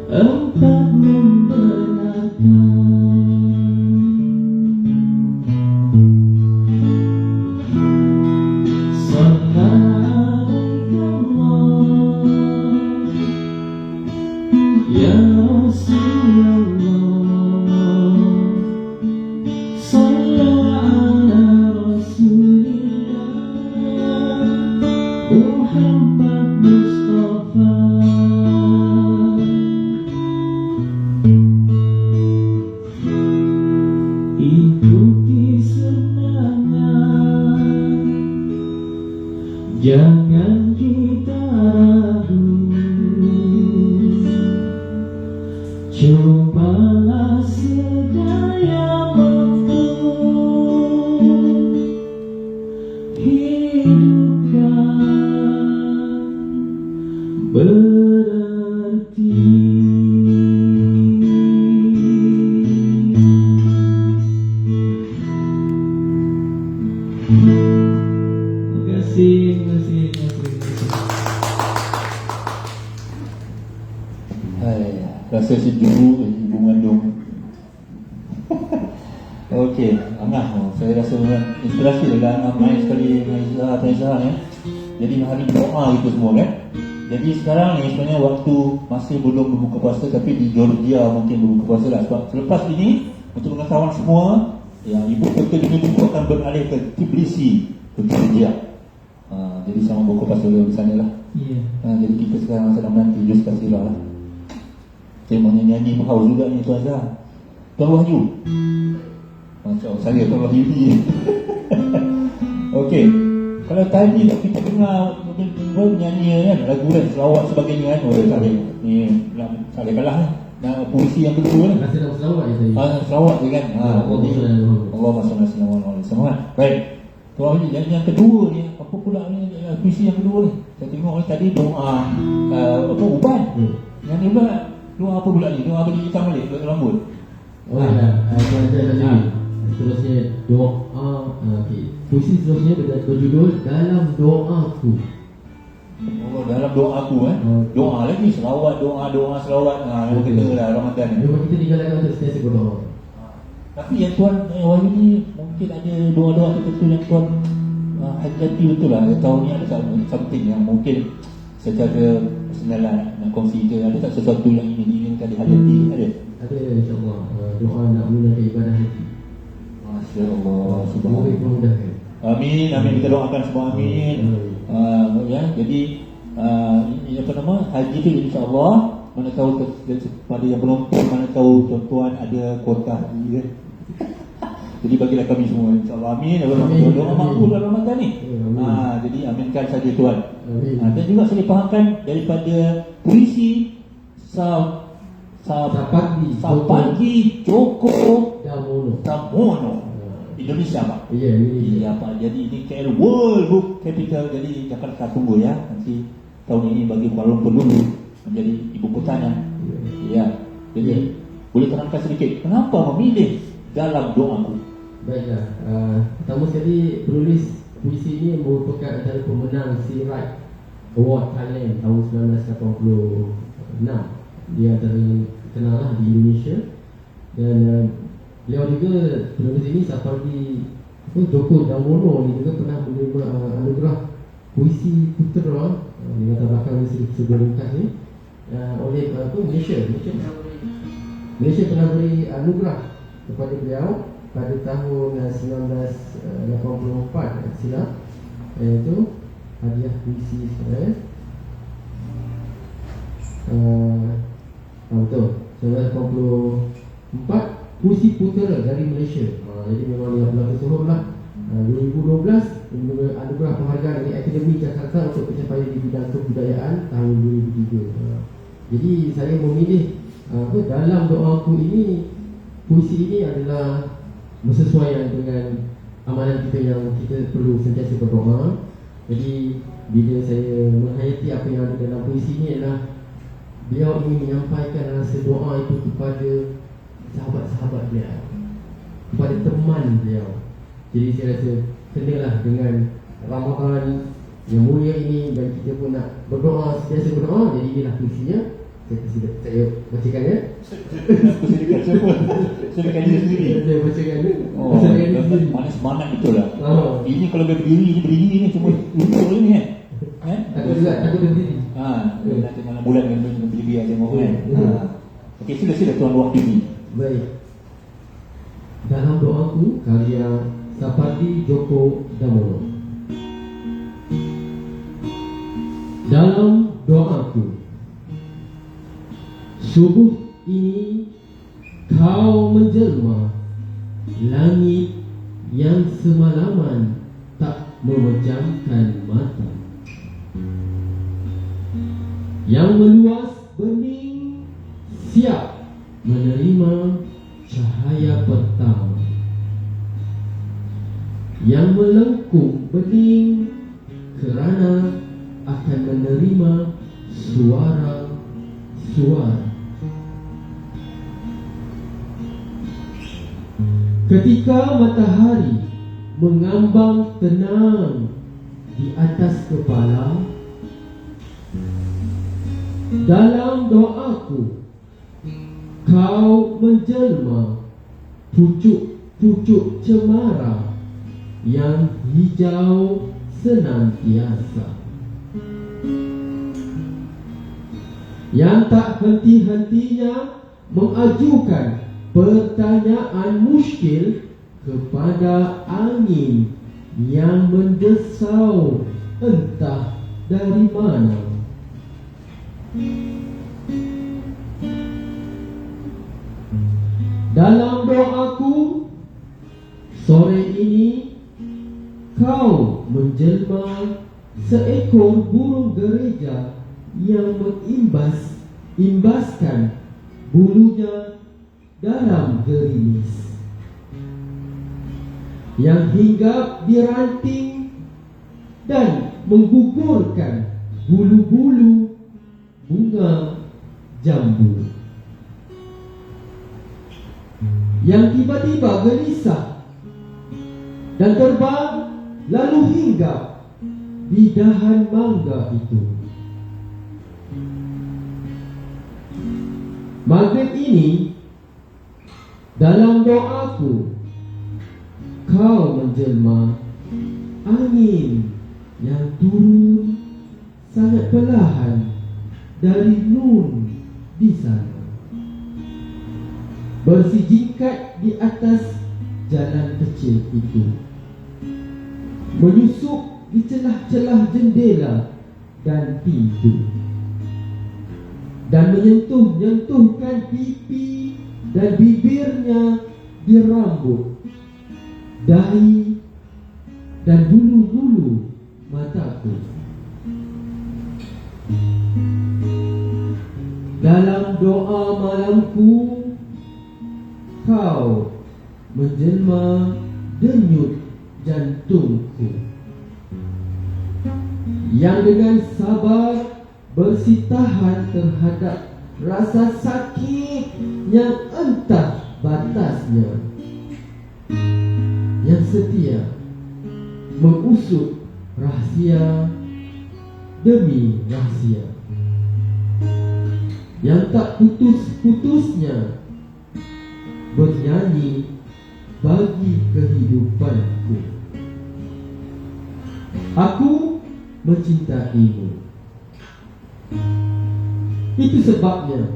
empat membenarkan. Ya Rasulullah, ikuti senangnya, jangan kita ragu, cobalah sedaya mampu, hidupkan berarti. Terima kasih. Hai, rasa sejuk ibu mengandung. Okey, Angah, saya rasa inspirasi dalam main sekali dengan Izah ya. Jadi hari doa itu semua kan. Jadi sekarang ni sebenarnya waktu masih belum berbuka puasa, tapi di Georgia mungkin berbuka puasa lah. Sebab selepas ini untuk pengetahuan semua, yang ibu kota ini buku akan beralih ke Tbilisi, ke Georgia. Jadi sama buka puasa di sana lah. Ya. Jadi kita sekarang sedang menanti Jus Kasirah lah. Saya mau nyanyi Mahau juga ni Tuan Zah. Tuan Wahyu. Macam saya Tuan Wahyu ni. Okey. Kalau tadi kita dengar mungkin menyanyi kan, lagu dan selawat sebagainya kan. Oh tak ada kalah ni. Dan puisi yang kedua ni. Rasa nak selawat je tadi. Selawat je kan. Jadi Allahumma salli ala Muhammad. Baik. Tuan Wahyu, yang kedua ni apa pula ni puisi yang kedua ni? Saya tengok ni tadi doa uban. Yang ni pula doa apa pula ni? Doa bagi kita balik doa rambut. Oh ya, tuan Jan tadi. Seterusnya doa, okey. Puisi seterusnya berjudul Dalam Doaku. Oh, dalam doaku doa lagi selawat, doa selawat. Yang kita lah Ramadan ni. Memang kita digalakkan untuk sentiasa berdoa. Tapi yang Tuan Wahyu ni mungkin ada doa-doa tertentu yang Tuan hati betul lah. Tahun ni ada something yang mungkin secara personal lah nak kongsi ke. Ada tak sesuatu yang ingin diinginkan di hati? Ada? Ada, insyaAllah. Doa nak menunaikan ibadah haji. Masya Allah, Semoga dimudahkan. Amin, amin. Kita doakan semua amin. Ya, jadi apa nama haji tu insya-Allah, mana tahu kepada yang penonton, mana tahu tuan-tuan ada kuota haji kan. Jadi bagilah kami semua insya-Allah amin. Doa makbul dalam Ramadan ni. Jadi aminkan saja Tuan. Dan juga saya fahamkan daripada puisi Sapagi Joko Damono Indonesia Pak. Ya, Indonesia. Iya Pak. Jadi ini KL World Book Capital. Jadi Jakarta tunggu ya. Nanti tahun ini bagi Kuala Lumpur dulu menjadi ibu kotanya. Ya. Jadi boleh terangkan sedikit kenapa memilih Dalam Doaku? Baiklah. Pertama sekali penulis puisi ini merupakan antara pemenang Searight Award Thailand tahun 1986. Dia antara yang terkenal lah di Indonesia. Dan beliau juga penulis ini Sapagi Joko Damono ni juga pernah menerima anugerah puisi putera dengan latar belakang sebelum ringkas ni oleh Malaysia pernah beri anugerah kepada beliau pada tahun 1984 silap, iaitu hadiah puisi betul 1984 puisi putera dari Malaysia. Jadi memang dia berlaku suruh lah. 2012 anugerah penghargaan dari Akademi Jakarta untuk pencapaian di bidang kebudayaan tahun 2003. Jadi saya memilih Dalam Doaku ini, puisi ini adalah bersesuaian dengan amalan kita yang kita perlu sentiasa berdoa. Jadi bila saya menghayati apa yang ada dalam puisi ini adalah beliau ingin menyampaikan rasa doa itu kepada sahabat-sahabat beliau, kepada teman beliau. Jadi saya rasa kenalah dengan Ramadan yang mulia ini dan kita pun nak berdoa, sentiasa berdoa. Jadi inilah puisinya. Saya bacakan ya. Silakan diri sendiri. Saya bacakan ya. Mana semangat betul lah. Ini kalau berdiri ni cuma duduk ni kan. Takut juga, takut berdiri. Nanti malam bulan dengan berdiri aja tengok kan. Okey, sila Tuan Wahyu. Baik. Dalam Doaku, karya Sapagi Joko Damono. Dalam doaku, subuh ini kau menjelma langit yang semalaman tak memejamkan mata, yang meluas bening siap menerima cahaya petang, yang melengkung bening kerana akan menerima suara-suara. Ketika matahari mengambang tenang di atas kepala, dalam doaku kau menjelma pucuk-pucuk cemara yang hijau senantiasa, yang tak henti-hentinya mengajukan pertanyaan muskil kepada angin yang mendesau entah dari mana. Dalam doaku sore ini kau menjelma seekor burung gereja yang mengimbaskan bulunya dalam gerimis, yang hinggap di ranting dan menggugurkan bulu-bulu bunga jambu, yang tiba-tiba gelisah dan terbang lalu hinggap di dahan mangga itu. Maghrib ini dalam doaku kau menjelma angin yang turun sangat perlahan dari nun di sana, bersijingkat di atas jalan kecil itu, menyusup di celah-celah jendela dan pintu, dan menyentuh-nyentuhkan pipi dan bibirnya di rambut, dahi dan bulu-bulu mataku. Dalam doa malamku kau menjelma denyut jantungku, yang dengan sabar bersitahan terhadap rasa sakit yang entah batasnya, yang setia mengusut rahsia demi rahsia, yang tak putus-putusnya bernyanyi bagi kehidupanku. Aku mencintaimu. Itu sebabnya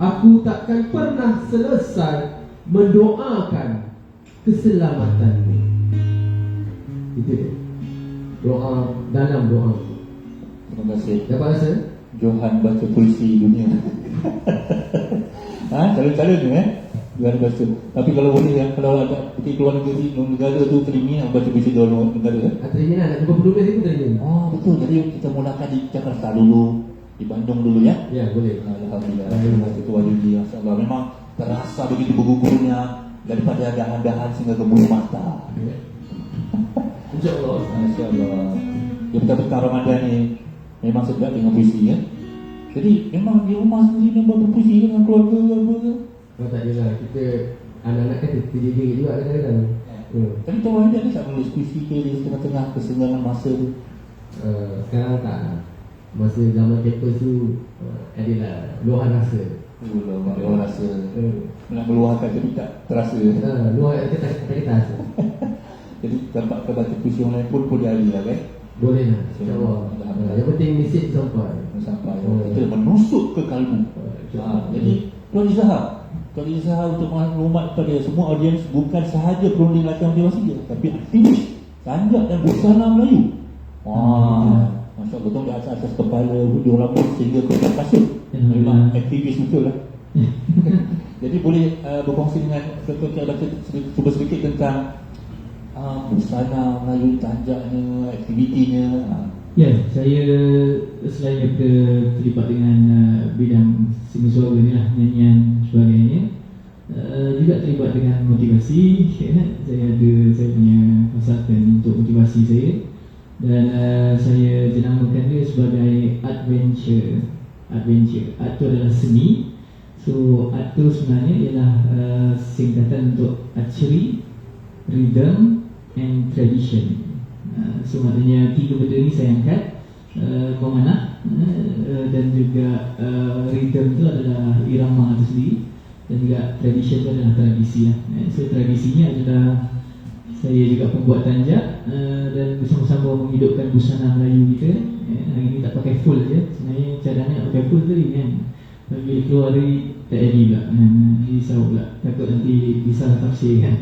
aku takkan pernah selesai mendoakan keselamatanmu. Itu dia, doa dalam doa. Terima kasih. Dapat rasa? Johan baca puisi dunia. Calon-calon Johan baca. Tapi kalau boleh kalau ada pergi keluar negara tu terimini nak baca puisi luar negara. Terimini nak jumpa penulis itu terimini. Oh betul. Jadi kita mulakan di Jakarta dulu, di Bandung dulu ya. Ya boleh. Alhamdulillah. Itu wajib dia. Masya-Allah. Memang terasa begitu bergugurnya daripada dahan-dahan sehingga ke bulu mata. InsyaAllah. Masya-Allah. Ya betul-betul Ramadan ni memang sedap dengan puisi ya. Jadi memang di rumah sendiri memang berpuisi dengan keluarga apa. Oh tak adalah, kita anak-anak kan terdidik juga kadang-kadang. Tapi tahu ada ni tak menulis puisi ke di tengah-tengah kesenggangan masa tu? Sekarang tak. Masa zaman campus tu adalah luahan rasa. Luahan rasa. Nak meluahkan tapi tak terasa. Luahan kita rasa. Jadi dapat baca puisi yang lain pun boleh hari lah kan? Boleh lah, insyaAllah. Yang penting mesej sampai. Kita menusuk ke kalbu. Jadi Tuan Izzahar untuk maklumat kepada semua audiens, bukan sahaja perunding latihan motivasi dia, tapi aktivis Sanjak dan Busana Melayu. Masya Allah, betul di atas kepala hujung rambut sehingga ke kasut. Memang aktivis betul lah. Jadi boleh berkongsi dengan Dr. Kia baca cuba sedikit tentang busana Melayu tanjaknya, aktivitinya. Ya, saya selain daripada terlibat dengan bidang seni suara ni lah, nyanyian sebagainya, juga terlibat dengan motivasi. Saya ada saya punya konsultan untuk motivasi saya, dan saya dinamakan dia sebagai adventure. Art itu adalah seni. So art tu sebenarnya ialah singkatan untuk archery, rhythm and tradition. So maknanya tiga benda ni saya angkat, memanah, dan juga rhythm tu adalah irama tu sendiri, dan juga tradition tu adalah tradisi lah. So tradisinya adalah saya juga pembuat tanjak, dan bersama-sama menghidupkan busana Melayu kita. Hari ni tak pakai full je, sebenarnya cadangnya nak pakai full tadi kan, bagi keluar hari tak jadi pula, risau pula, takut nanti disalah tafsir kan.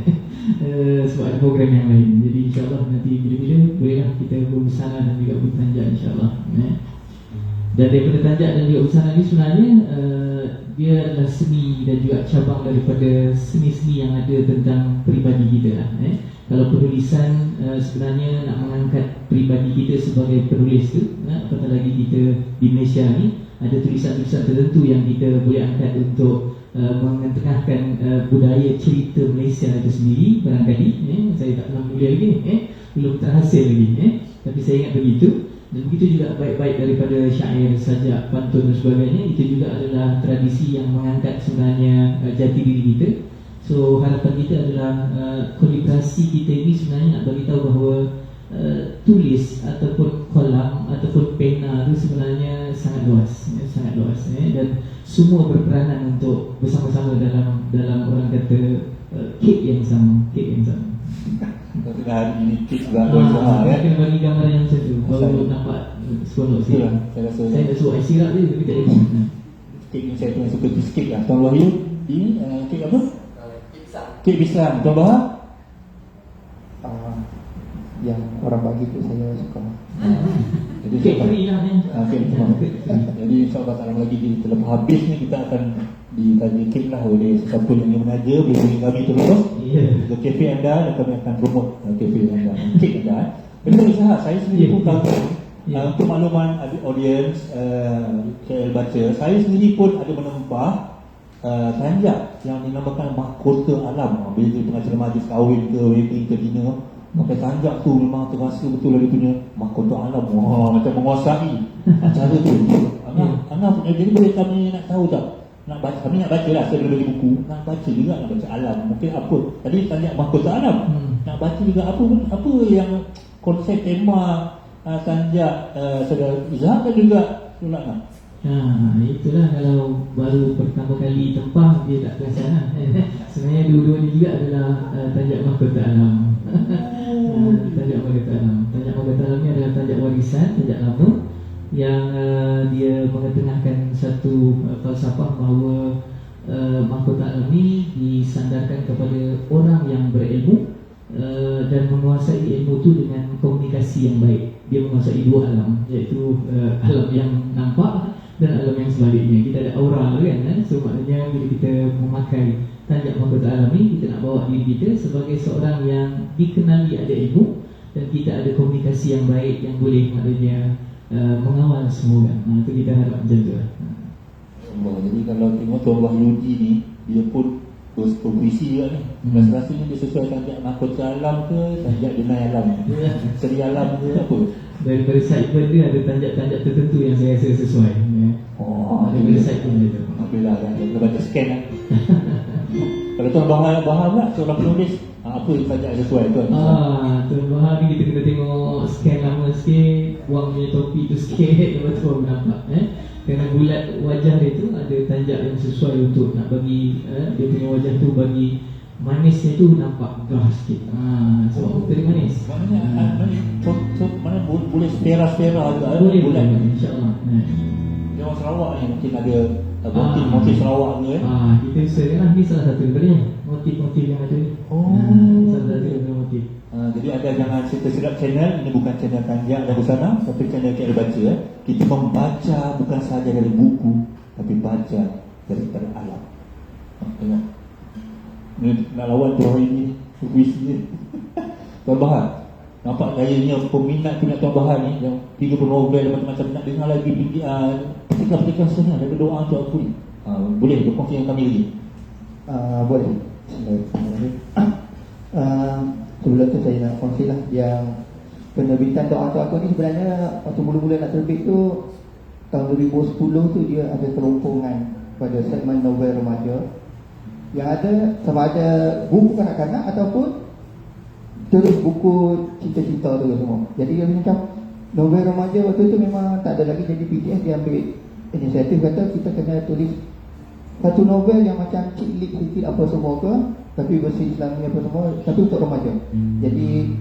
Sebab ada program yang lain. Jadi insyaAllah nanti bila-bila bolehlah kita berbusana dan juga bertanjak insyaAllah. Dan daripada tanjak dan juga busana ni sebenarnya dia adalah seni dan juga cabang daripada seni-seni yang ada tentang peribadi kita lah. Kalau penulisan sebenarnya nak mengangkat peribadi kita sebagai penulis tu, apatah lagi kita di Malaysia ni ada tulisan-tulisan tertentu yang kita boleh angkat untuk mengetengahkan budaya cerita Malaysia itu sendiri. Barangkali saya tak pernah menulis lagi, belum terhasil lagi, tapi saya ingat begitu. Dan begitu juga baik-baik daripada syair, sajak, pantun dan sebagainya. Itu juga adalah tradisi yang mengangkat sebenarnya jati diri kita. So harapan kita adalah koligrasi kita ini sebenarnya nak beritahu bahawa tulis ataupun kolam ataupun pena itu sebenarnya sangat luas, dan semua berperanan untuk bersama-sama dalam orang kata kek yang sama. Tapi hari ini kek juga ada Saya kena bagi gambaran yang macam tu baru nampak seronok sikit. Saya rasa Saya nak suruh air sirap dia tapi tak ada. kek ni saya pun suka tu sikit lah. Tuan Wahyu, ini kek apa? Kek pisang. Tuan Bahar? Yang orang bagi tu saya suka. Jadi Kek free lah ni. Jadi insyaAllah tak lama lagi selepas habis ni kita akan ditanya kek lah oleh sesiapa yang ingin mengaja. Boleh beri kami terus ke kafe anda dan kami akan promote kafe anda, kek anda. Benda usaha saya sendiri pun kalau untuk makluman audience KL Baca, saya sendiri pun ada menempah tanjak yang dinamakan mahkota alam. Bila pengacara majlis kahwin ke wedding ke dinner, pakai tanjak tu memang terasa betul dia punya mahkota alam. Macam menguasai acara tu. Ana punya, jadi boleh kami nak tahu tak? Nak baca, kami nak baca lah, saya boleh bagi buku. Nak baca juga, nak baca alam. Mungkin apa? Tadi tanjak mahkota alam. Nak baca juga apa yang konsep tema tanjak saudara Izhar kan juga nak. Itulah kalau baru pertama kali tempah dia tak perasan lah. Sebenarnya dua-dua ni juga adalah tanjak mahkota alam. Tanjak mahkota alam. Tanjak mahkota alam ni adalah tanjak warisan, tanjak lama yang dia mengetengahkan satu falsafah bahawa mahkota alam ni disandarkan kepada orang yang berilmu dan menguasai ilmu tu dengan komunikasi yang baik. Dia menguasai dua alam, iaitu alam yang nampak dan alam yang sebaliknya. Kita ada aura kan, so maknanya bila kita memakai tanjak mahkota alam ni, kita nak bawa diri kita sebagai seorang yang dikenali ada ilmu dan kita ada komunikasi yang baik yang boleh maknanya mengawal semua orang. Itu kita harap macam tu lah. Jadi kalau tengok Tuan Wahyudi ni, dia pun puisi juga ni. Rasa-rasanya dia sesuai tanjak mahkota alam ke tanjak jenai alam, seri alam ke apa? Daripada segmen dia ada tanjak-tanjak tertentu yang saya rasa sesuai. Daripada segmen dia tu. Alhamdulillah kan, kita baca scan kan. Kalau Tuan Bahar pula seorang penulis, apa yang tanjak sesuai tu? Tuan Bahar ni kita kena tengok scan lama sikit, buang punya topi tu sikit, lepas tu baru nampak. Kerana bulat wajah dia tu ada tanjak yang sesuai untuk nak bagi dia punya wajah tu bagi manisnya tu nampak gah sikit. Sebab muka dia manis. Mana boleh spera-spera juga. Boleh bulat. InsyaAllah. Dia orang Sarawak ni mungkin ada motif Sarawak ni kita sesuaikan lah. Ni salah satu daripadanya motif-motif yang ada. Salah satu daripada motif. Jadi ada jangan silap channel. Ini bukan channel tanjak dan busana, tapi channel KL Baca. Kita membaca bukan sahaja dari buku, tapi baca daripada alam. Tengok ni nak lawan tu hari ni puisi ni. Tuan Bahar, nampak gayanya peminat punya Tuan Bahar ni yang 30 novel macam-macam, nak dengar lagi petikan-petikan setengah daripada doa untuk aku ni. Boleh berkongsi dengan kami lagi? Boleh. Bismillahirrahmanirrahim. Sebelum tu saya nak kongsi lah yang penerbitan doa untuk aku ni sebenarnya waktu mula-mula nak terbit tu tahun 2010 tu dia ada kelompongan pada segmen novel remaja yang ada sama ada buku kanak-kanak ataupun terus buku cerita-cerita tu semua. Jadi dia macam novel remaja waktu tu memang tak ada lagi jadi PDF, dia ambil inisiatif kata kita kena tulis satu novel yang macam ciklik sikit apa semua ke, tapi versi Islami apa semua, tapi untuk remaja. Jadi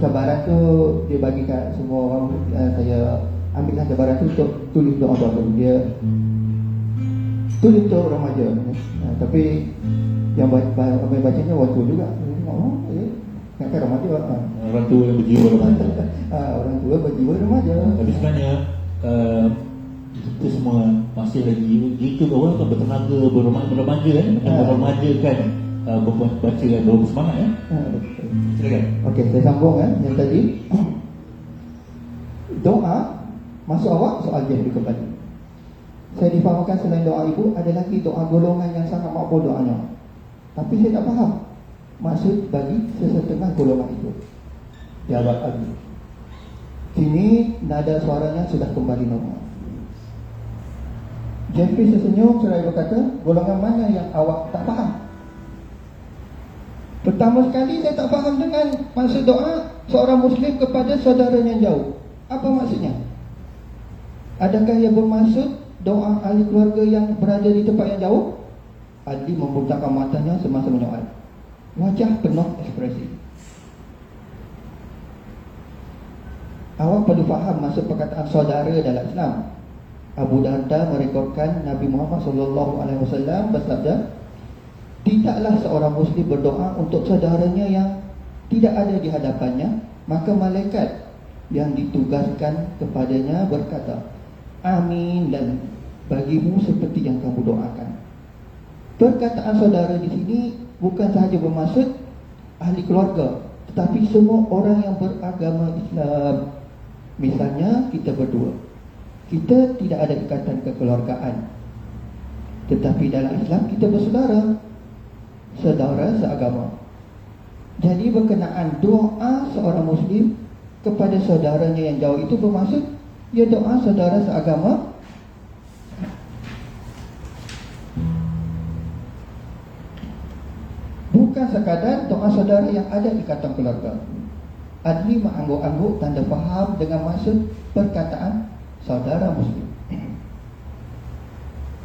cabaran tu dia bagi kat semua orang, saya ambillah cabaran tu untuk tulis doa-doa tu. Dia tulis untuk remaja, tapi yang bacanya waktu juga. Kan remaja, Orang tua yang berjiwa remaja. orang tua berjiwa remaja. Tapi sebenarnya kita semua masih lagi gitu, orang kan bertenaga, berremaja kan, berremaja kan, baca kan, bersemangat ya. Silakan. Okey, saya sambung yang tadi. Doa masuk awak soal jahil kembali. Saya difahamkan selain doa ibu ada lagi doa golongan yang sangat makbul doanya. Tapi saya tak faham maksud bagi sesetengah golongan itu. Jawab lagi. Kini nada suaranya sudah kembali normal. Jeffrey tersenyum seraya berkata, golongan mana yang awak tak faham? Pertama sekali saya tak faham dengan maksud doa seorang Muslim kepada saudaranya yang jauh. Apa maksudnya? Adakah ia bermaksud doa ahli keluarga yang berada di tempat yang jauh? Adli membentangkan matanya semasa menyoal. Wajah penuh ekspresi. Awak perlu faham maksud perkataan saudara dalam Islam. Abu Darda merekodkan Nabi Muhammad SAW bersabda, tidaklah seorang Muslim berdoa untuk saudaranya yang tidak ada di hadapannya, maka malaikat yang ditugaskan kepadanya berkata, amin dan bagimu seperti yang kamu doakan. Perkataan saudara di sini bukan sahaja bermaksud ahli keluarga, tetapi semua orang yang beragama Islam. Misalnya kita berdua, kita tidak ada ikatan kekeluargaan, tetapi dalam Islam kita bersaudara, saudara seagama. Jadi berkenaan doa seorang Muslim kepada saudaranya yang jauh itu bermaksud ia doa saudara seagama. Bukan sekadar doa saudara yang ada ikatan keluarga. Adli mengangguk-angguk tanda faham dengan maksud perkataan saudara Muslim.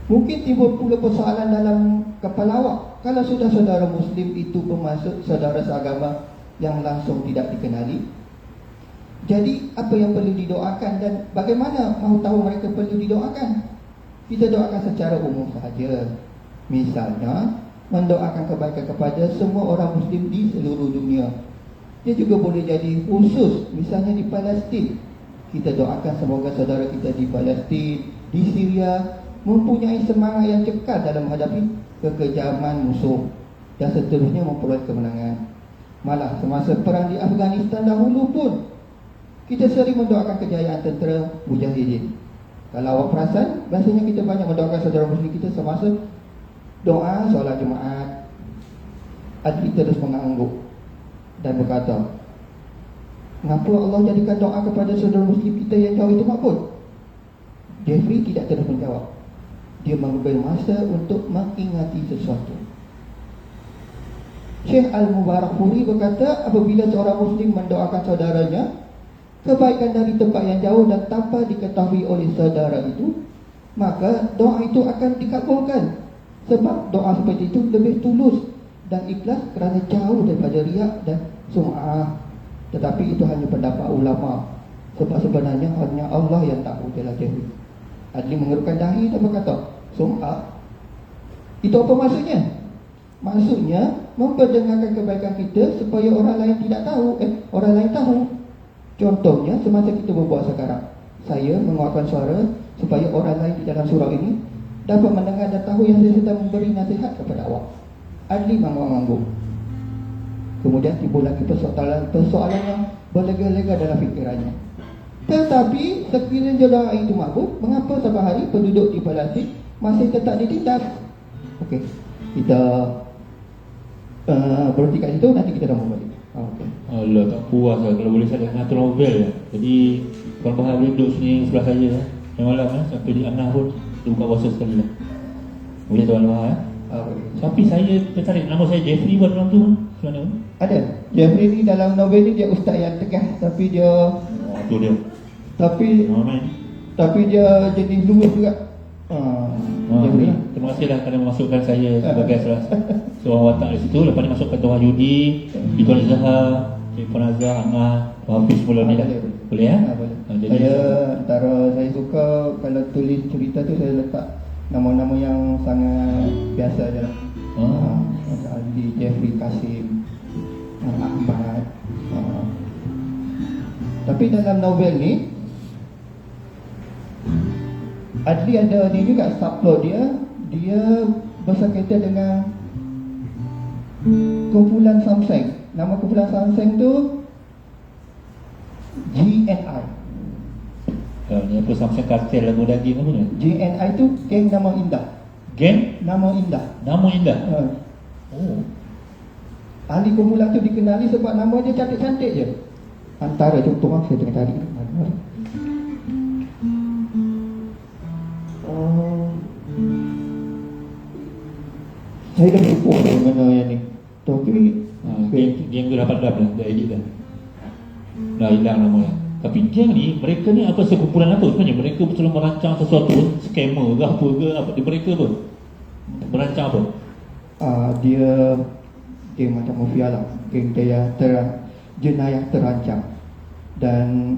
Mungkin timbul pula persoalan dalam kepala awak, kalau sudah saudara Muslim itu bermaksud saudara seagama yang langsung tidak dikenali, jadi apa yang perlu didoakan dan bagaimana mahu tahu mereka perlu didoakan? Kita doakan secara umum sahaja. Misalnya mendoakan kebaikan kepada semua orang Muslim di seluruh dunia. Dia juga boleh jadi khusus, misalnya di Palestin. Kita doakan semoga saudara kita di Palestin, di Syria mempunyai semangat yang kekal dalam menghadapi kekejaman musuh dan seterusnya memperoleh kemenangan. Malah semasa perang di Afghanistan dahulu pun kita sering mendoakan kejayaan tentera mujahidin. Kalau awak perasan, biasanya kita banyak mendoakan saudara Muslim kita semasa doa solat Jumaat. Adli terus mengangguk dan berkata, mengapa Allah jadikan doa kepada saudara Muslim kita yang jauh itu makbul? Jeffrey tidak terus menjawab. Dia mengambil masa untuk mengingati sesuatu. Syekh Al-Mubarakfuri berkata, apabila seorang Muslim mendoakan saudaranya kebaikan dari tempat yang jauh dan tanpa diketahui oleh saudara itu, maka doa itu akan dikabulkan. Sebab doa seperti itu lebih tulus dan ikhlas kerana jauh daripada riak dan sum'ah. Tetapi itu hanya pendapat ulama, sebab sebenarnya hanya Allah yang tahu. Jelas Jeffrey. Adli mengerutkan dahi dan berkata, sum'ah itu apa maksudnya? Maksudnya memperdengarkan kebaikan kita supaya orang lain tidak tahu, orang lain tahu. Contohnya semasa kita berbuat sekarang, saya menguatkan suara supaya orang lain di dalam surau ini dapat mendengar dan tahu yang saya sedang memberi nasihat kepada awak. Adli mengangguk. Kemudian timbul lagi persoalan yang berlega-lega dalam fikirannya. Tetapi sekiranya orang itu mabuk, mengapa saban hari penduduk di Palestin masih tetap ditindas? Okey, kita berhenti kat situ, nanti kita dah mau balik. Okey. Allah, tak puas lah kalau boleh saya dengar tu novel ya. Jadi Tuan Bahar boleh duduk sini sebelah saya ya. Yang malam sampai di Anah pun dia buka puasa sekali lah. Boleh Tuan Bahar ya. Tapi saya tertarik, nama saya Jeffrey buat dalam tu macam mana? Ada. Jeffrey ni dalam novel ni dia ustaz yang tegas, tapi dia Tu dia. tapi dia jenis lurus juga. Jeffrey. Terima kasih lah kerana memasukkan saya sebagai salah seorang watak di situ. Lepas ni masukkan Tuan Wahyudi, Tuan Zahar, Puan Azhar, Angah, Hafiz semula ni dah. Boleh ya? Boleh. Jadi Saya antara saya suka kalau tulis cerita tu saya letak nama-nama yang sangat biasa je lah. Ali, Jeffrey, Kasim, Ahmad. Tapi dalam novel ni Adli ada ni juga subplot dia berkaitan dengan kumpulan Samseng. Nama kumpulan Samseng tu GNI. ni apa Samsung Kartel lagu daging apa ni? GNI tu geng nama indah. Geng Nama indah. nama indah. Oh. Ahli kumpulan tu dikenali sebab nama dia cantik-cantik je. Antara contoh saya tengah cari. Saya dah lupa mana yang ni. Tapi Geng ke-18 dah edit dah. Dah hilang namanya. Tapi geng ni, mereka ni apa sekumpulan apa sebenarnya? Mereka betul merancang sesuatu, scammer ke apa ke, apa mereka apa? Merancang apa? dia geng macam mafia lah, geng jenayah terancam. Dan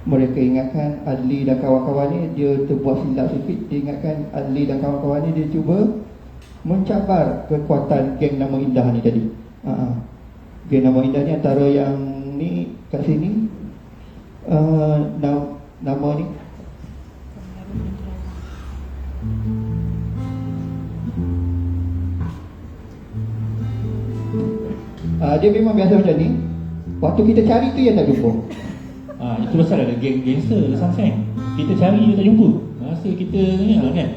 mereka ingatkan Adli dan kawan-kawan ni, dia terbuat silap sikit. Dia ingatkan Adli dan kawan-kawan ni dia cuba mencabar kekuatan geng nama indah ni tadi. Geng nama indah ni antara yang ni kat sini nama ni dia memang biasa macam ni. Waktu kita cari tu yang tak jumpa. Itu pasal ada geng-gangster di Samsung. Kita cari dia tak jumpa. Rasa kita ni kan.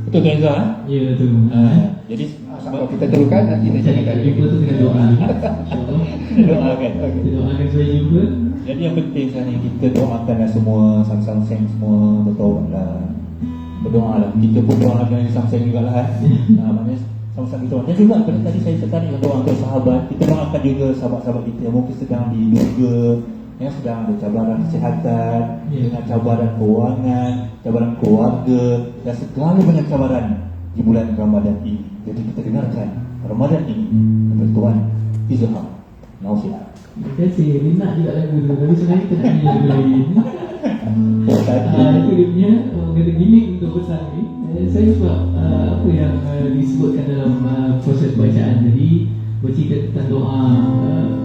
Betul Tuan Zah? Ya betul. Jadi Kalau kita teruskan nanti kita cari Kita kali. jumpa tu dengan doa juga. InsyaAllah doakan. kita doakan supaya jumpa. Jadi yang penting sekarang ni kita doakanlah semua Samsung semua bertaubat lah. Berdoa lah. Kita pun doakan yang Samsung juga lah. Maknanya sama-sama kita doa. Dan juga tadi saya tertarik dengan doa untuk sahabat. Kita doakan juga sahabat-sahabat kita yang mungkin sedang diduga, yang sedang ada cabaran kesihatan, dengan cabaran keuangan, cabaran keluarga dan segala banyak cabaran di bulan Ramadan ini. Jadi kita dengarkan Ramadan ini dengan Tuan Izhar Nausiah. Terima kasih. Minat juga lagu tu. Tapi sebenarnya kita nak nyanyi lagu lain. Itu dia punya kata gimmick untuk pesan ni. Saya sebab apa yang disebutkan dalam proses bacaan tadi bercerita tentang doa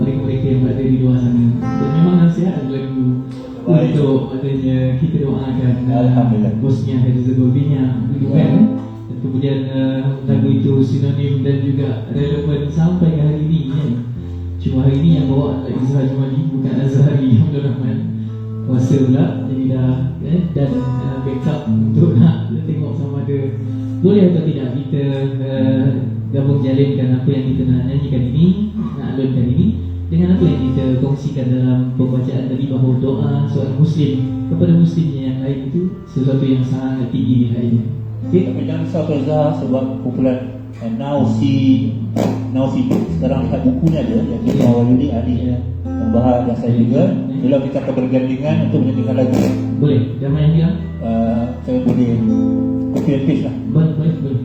mereka-mereka yang berada di luar sana. Dan memang nasihat lagu untuk adanya kita doakan Bosnia Herzegovina gitu kan. Dan kemudian lagu itu sinonim dan juga relevan sampai ke hari ini kan. Cuma hari ini yang bawa adalah Izhar Jumali, bukan Azhari Abdul Rahman. Puasa pula, jadi dah dan backup untuk nak tengok sama ada boleh atau tidak kita gabung jalinkan apa yang kita nak nyanyikan ini, nak alunkan ini dengan apa yang kita kongsikan dalam pembacaan tadi, bahawa doa seorang Muslim kepada Muslimnya yang lain itu sesuatu yang sangat tinggi nilainya. Okay. Tapi jangan risau Tuan Zah sebab kumpulan Nausi sekarang lihat bukunya ada yang kita awal ini ahlinya Tuan Bahar dan saya juga. Bila kita akan bergandingan untuk menyanyikan lagu. Boleh, damai yang hilang? Saya boleh copy and paste lah. Boleh.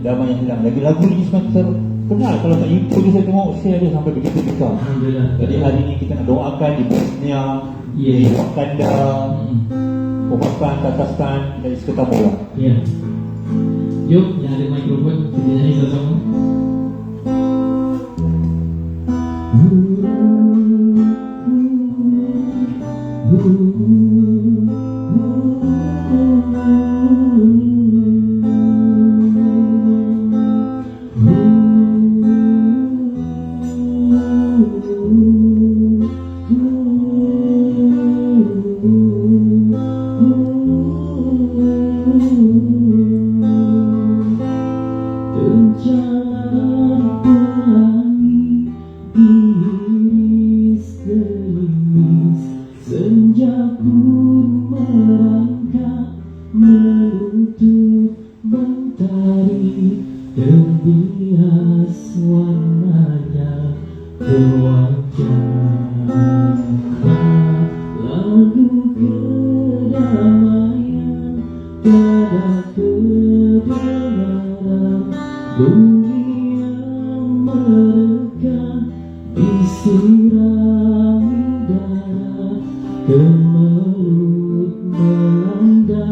Damai yang hilang. Lagi lagu ni semasa kenal kalau tak YouTube saya tengok share dia sampai begitu besar. Alhamdulillah. Jadi hari ini kita nak doakan di Bosnia, di Pakanda, Pakistan, Kazakhstan dan sekitar Mula. Ya. Jom, yang ada mikrofon kita nyanyi sama-sama. lagu kedamaian, tiada kebenaran, bumi yang merekah disirami darah, kemelut melanda,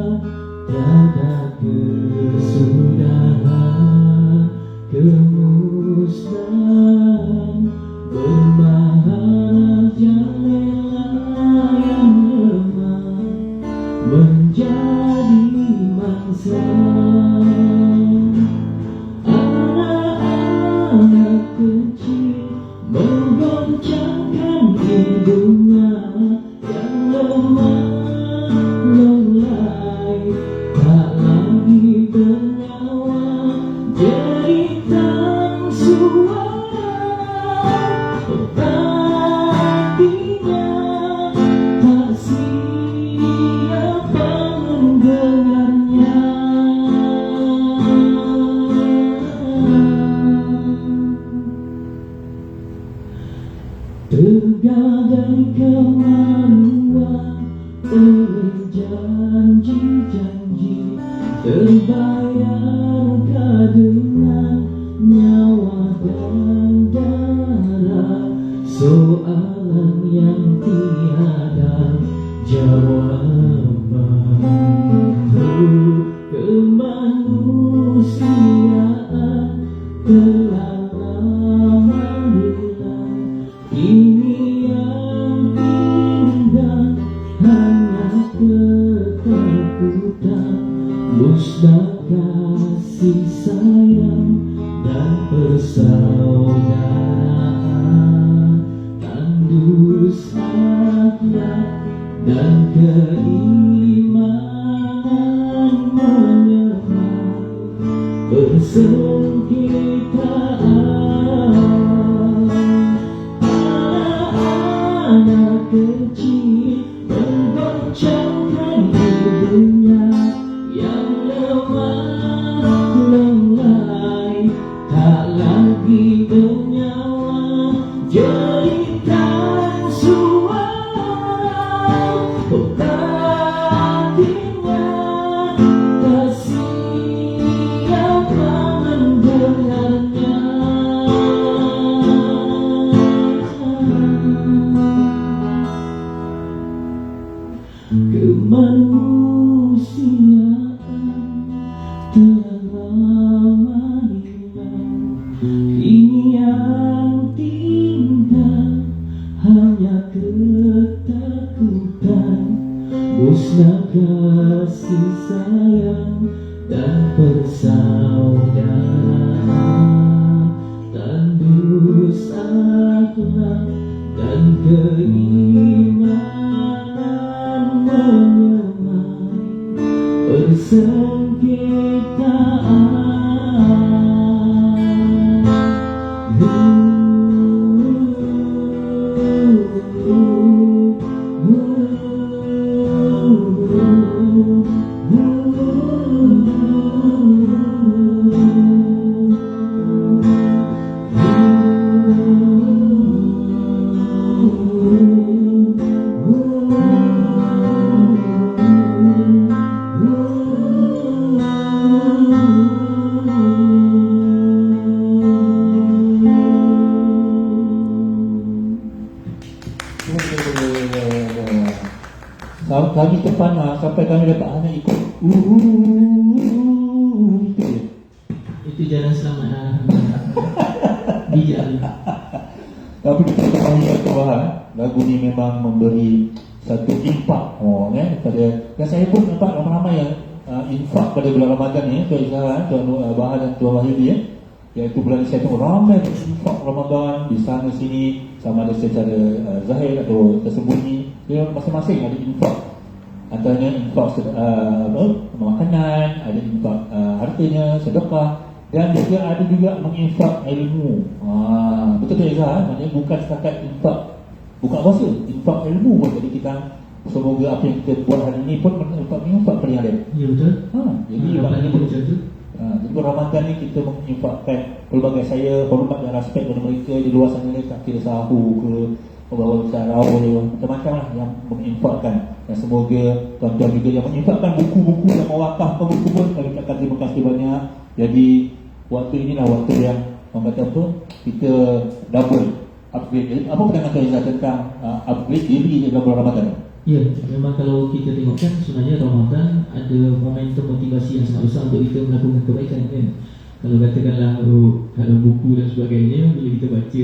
tiada kesudahan, kemusnahan, bermahala jalela yang lemah menjadi mangsa. Anak-anak kecil menggoncangkan hidungnya yang lemah lelai, tak lagi bernyawa, jeritan suara hatinya tak siapa mendengarnya. Tergadai kemaluan oleh janji-janji, terbayarkan dengan nyawa dan darah, soalan yang tiada jawaban. Kemanusiaan telah lama hilang, ini yang tinggal hanya ketakutan, musnah kasih sayang dan persaudaraan, tandus akhlak dan keimanan menyemai persengketaan. Anak kecil menggoncangkan hidungnya yang lemah lelai, tak lagi bernyawa, jeritan suara hatinya tak siapa mendengarnya. Kemanusiaan telah lama hilang, ini yang tinggal hanya ketakutan, musnah kasih sayang dan persaudaraan, tandus akhlak dan keimanan menyemai persengketaan. Kami terpana sampai kami dapat anak ikut. Itu dia. Itu jalan selamat bijak. Tapi kita kami kata bahawa lagu ni memang memberi satu impak pada, dan saya pun nampak ramai-ramai yang infak pada bulan Ramadan ni, Tuan Izhar, Tuan Bahar dan Tuan Wahyudi, iaitu bulan saya tengok ramai infak Ramadan di sana sini, sama ada secara zahir atau tersembunyi. Dia masing-masing ada infak, antaranya infak makanan, ada infak hartanya, sedekah, dan juga ada juga menginfak ilmu. Betul tak Izhar? Maknanya bukan setakat infak buka puasa, infak ilmu pun. Jadi kita semoga apa yang kita buat hari ini pun menginfak paling ada. Ya betul. Jadi maknanya maknanya macam tu. Jadi bulan Ramadan ni kita menginfakkan pelbagai, saya hormat dan respect kepada mereka di luar sana ni, tak kira sahu ke, bawa sarau ke, macam-macam lah yang menginfakkan. Dan semoga tuan-tuan juga yang menginfakkan buku-buku yang mewakafkan buku pun, kami ucapkan terima kasih banyak. Jadi waktu inilah waktu yang orang kata apa, kita double upgrade. Jadi apa pandangan Tuan Izzah tentang upgrade diri dalam bulan Ramadan? Ya, memang kalau kita tengokkan sebenarnya Ramadan ada momentum motivasi yang sangat besar untuk kita melakukan kebaikan kan. Kalau katakanlah kalau buku dan sebagainya, bila kita baca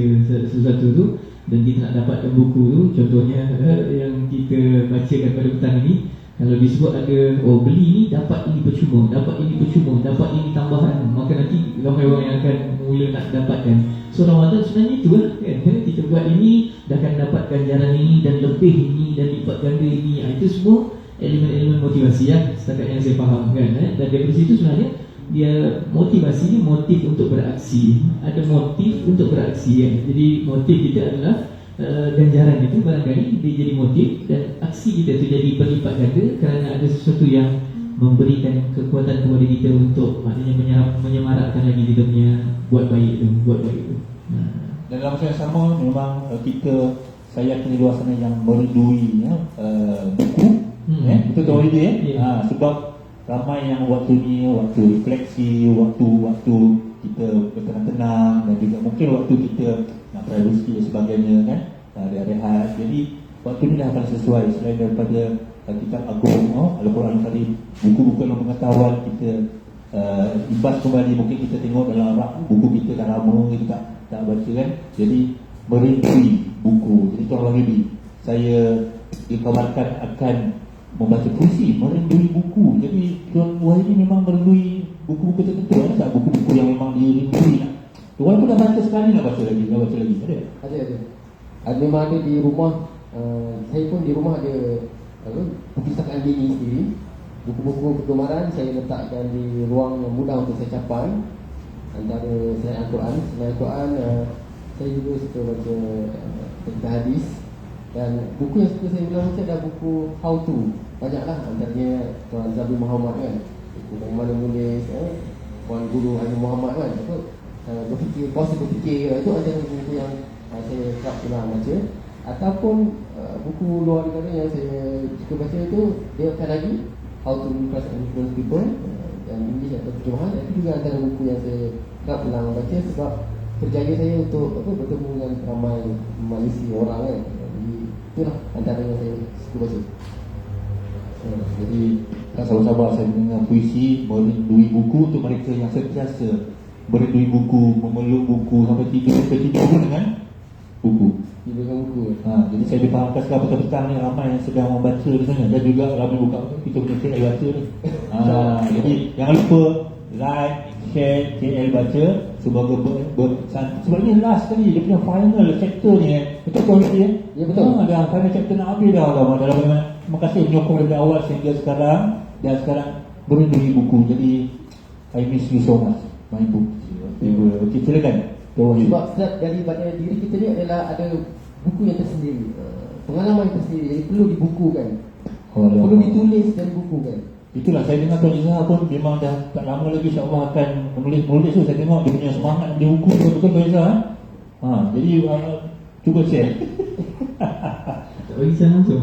sesuatu tu dan kita nak dapatkan buku tu, contohnya yang kita bacakan pada petang ini, kalau disebut ada beli ni dapat ini percuma, dapat ini percuma, dapat ini tambahan, maka nanti ramai orang yang akan mula nak dapatkan. So Ramadan sebenarnya itu lah kan, kita buat ini dah akan dapatkan ganjaran ini dan lebih ini dan lipat ganda ini. Itu semua elemen-elemen motivasi yang setakat yang saya faham kan. Dan dari situ sebenarnya dia motivasi ni motif untuk beraksi, ada motif untuk beraksi kan. Jadi motif kita adalah ganjaran itu barangkali dia jadi motif dan aksi kita tu jadi berlipat ganda kerana ada sesuatu yang memberikan kekuatan kepada kita untuk maknanya menyemarakkan lagi kita punya buat baik tu. Dan dalam masa yang sama memang saya yakin di luar sana yang merindui buku, betul tak Wahidi sebab ramai yang waktu ni waktu refleksi, waktu kita bertenang-tenang dan juga mungkin waktu kita nak privacy dan sebagainya kan, ada rehat. Jadi waktu ni dah akan sesuai selain daripada kitab agung Al-Quran Karim, buku-buku dalam pengetahuan kita ibas kembali. Mungkin kita tengok dalam rak buku kita dah lama kita tak baca kan. Jadi merindui buku. Jadi Tuan Wahidi, saya dikabarkan akan membaca puisi, merindui buku. Jadi Tuan Wahidi memang merindui buku-buku tertentu. Ada tak buku-buku yang memang dirindui? Walaupun dah baca sekali nak baca lagi? Ada memang ada di rumah. Saya pun di rumah ada perpustakaan dini sendiri. Buku-buku kegemaran saya letakkan di ruang yang mudah untuk saya capai. Antara selain Al-Quran, saya juga suka baca tentang hadis. Dan buku yang suka saya bilang baca adalah buku how to. Banyaklah, antaranya Tuan Zabri Muhammad kan, buku bagaimana menulis, Puan Guru Haji Muhammad kan, kuasa berfikir, itu antara buku yang saya kerap pernah baca. Ataupun buku luar negara yang saya suka baca itu, dia akan lagi how to impress and influence people, dan English atau terjemahan. Itu juga antara buku yang saya kerap pernah baca sebab kerjaya saya untuk bertemu dengan ramai Malaysia orang kan. Jadi itulah antara yang saya suka baca. Jadi tak sabar-sabar saya mendengar puisi, merindui buku untuk mereka yang sentiasa merindui buku, memeluk buku sampai tidur pun dengan buku. Jadi saya difahamkan sekarang petang-petang ni ramai yang sedang membaca di sana dan juga ramai buka kita punya KL baca ni. Jadi jangan lupa like, share KL baca. Semoga sebab ni last kali dia punya final chapter ni betul Tuan Wahidi Ya betul. Dah final chapter nak habis dah dalam terima kasih menyokong daripada awal sehingga sekarang. Dan sekarang merindui buku. Jadi I miss you so much my book. Okey, silakan. Sebab setiap daripada diri kita ni adalah ada buku yang tersendiri, pengalaman yang tersendiri, jadi perlu dibukukan, perlu ditulis dan dibukukan. Itulah saya dengar Tuan Izzah pun memang dah tak lama lagi insya-Allah akan menulis tu. Saya tengok dia punya semangat dia buku betul-betul Tuan Izzah. Jadi cuba share. Tak bagi saya langsung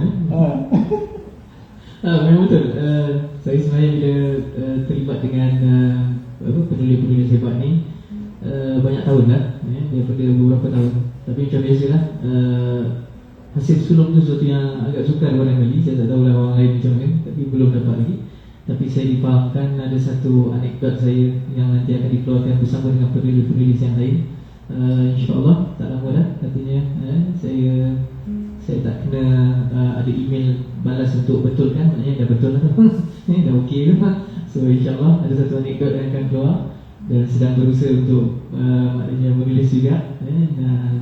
memang betul. Saya sebenarnya bila terlibat dengan penulis-penulis hebat ni banyak tahun dah, daripada beberapa tahun. Tapi macam biasalah, hasil sulung tu sesuatu yang agak sukar barangkali. Saya tak tahulah orang lain macam mana, tapi belum dapat lagi. Tapi saya difahamkan ada satu anekdot saya yang nanti akan dikeluarkan bersama dengan penulis-penulis yang lain. InsyaAllah tak lama dah katanya. Saya tak kena ada email balas untuk betulkan, maknanya dah betul lah dah okey ke. So insyaAllah ada satu anekdot yang akan keluar dan sedang berusaha untuk maknanya menulis juga.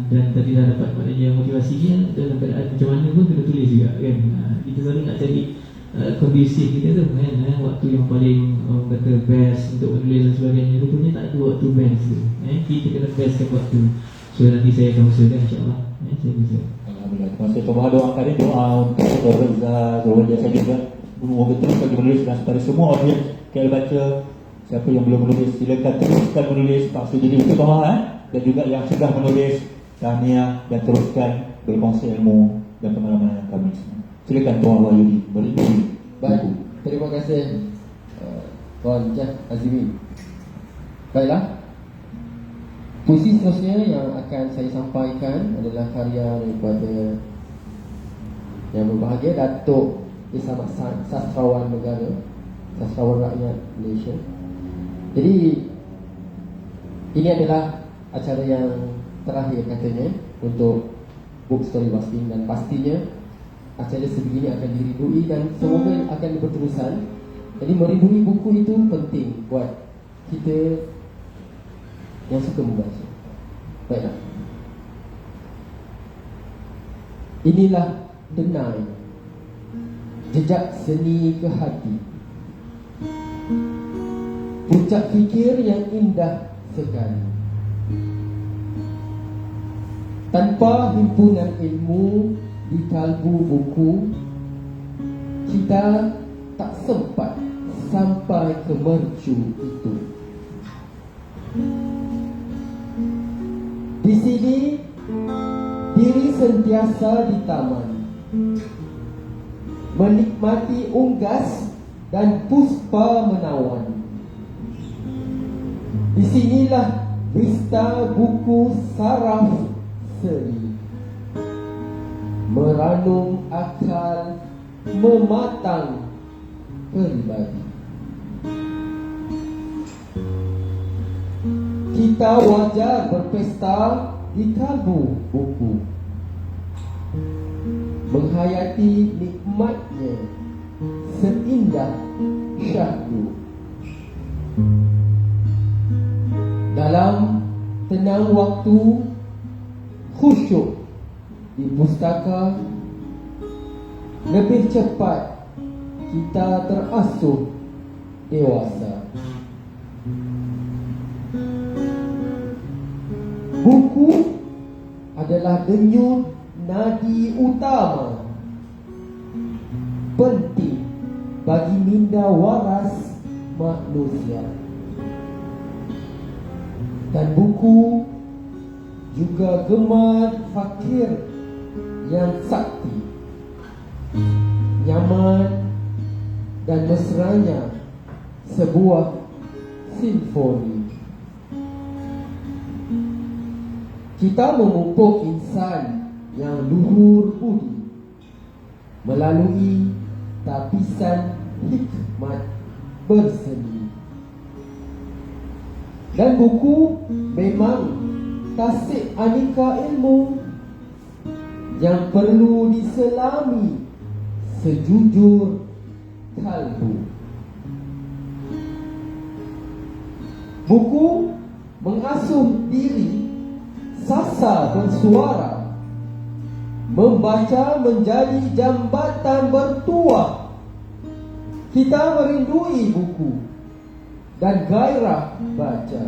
Dan tadi dah dapat maknanya motivasinya dalam keadaan macam mana pun kena tulis juga kan. Kita selalu nak cari kondisi kita tu kan, waktu yang paling kata best untuk menulis dan sebagainya. Rupanya tak ada waktu best tu. Kita kena bestkan waktu. So nanti saya akan usahakan insyaAllah. Saya usaha. Alhamdulillah. Terima kasih. Tuan doa kali doa untuk Tuan Izzah, Tuan Izzah juga. Moga terus bagi menulis dan kepada semua audiens KL Baca Siapa yang belum menulis, silakan teruskan menulis, paksa jadi istiqamah dan juga yang sudah menulis, tahniah dan teruskan berkongsi ilmu dan pengalaman kami semua. Silakan Tuan Wahyudi beri diri. Baik, terima kasih Tuan Jah Azimi. Baiklah, puisi seterusnya yang akan saya sampaikan adalah karya daripada yang berbahagia Datuk Ismail Sastrawan Negara, Sastrawan Rakyat Malaysia. Jadi ini adalah acara yang terakhir katanya untuk Book Story Basking, dan pastinya acara sebegini akan dirindui dan semoga akan berterusan. Jadi merindui buku itu penting buat kita yang suka membaca. Baiklah, inilah Denai, jejak seni ke hati, puncak fikir yang indah sekali. Tanpa himpunan ilmu di kalbu buku, kita tak sempat sampai ke mercu itu. Di sini diri sentiasa di taman, menikmati unggas dan puspa menawan. Di sinilah vista buku saraf seri, meranum akal, mematang peribadi. Kita wajar berpesta di kalbu buku, menghayati nikmatnya seindah syahdu. Dalam tenang waktu, khusyuk di pustaka, lebih cepat kita terasuh dewasa. Buku adalah denyut nadi utama, penting bagi minda waras manusia. Dan buku juga gemar fakir yang sakti, nyaman dan mesranya sebuah simfoni. Kita memupuk insan yang luhur budi melalui tapisan hikmat berseni. Dan buku memang tasik aneka ilmu yang perlu diselami sejujur kalbu. Buku mengasuh diri sasa bersuara, membaca menjadi jambatan bertuah. Kita merindui buku dan gairah baca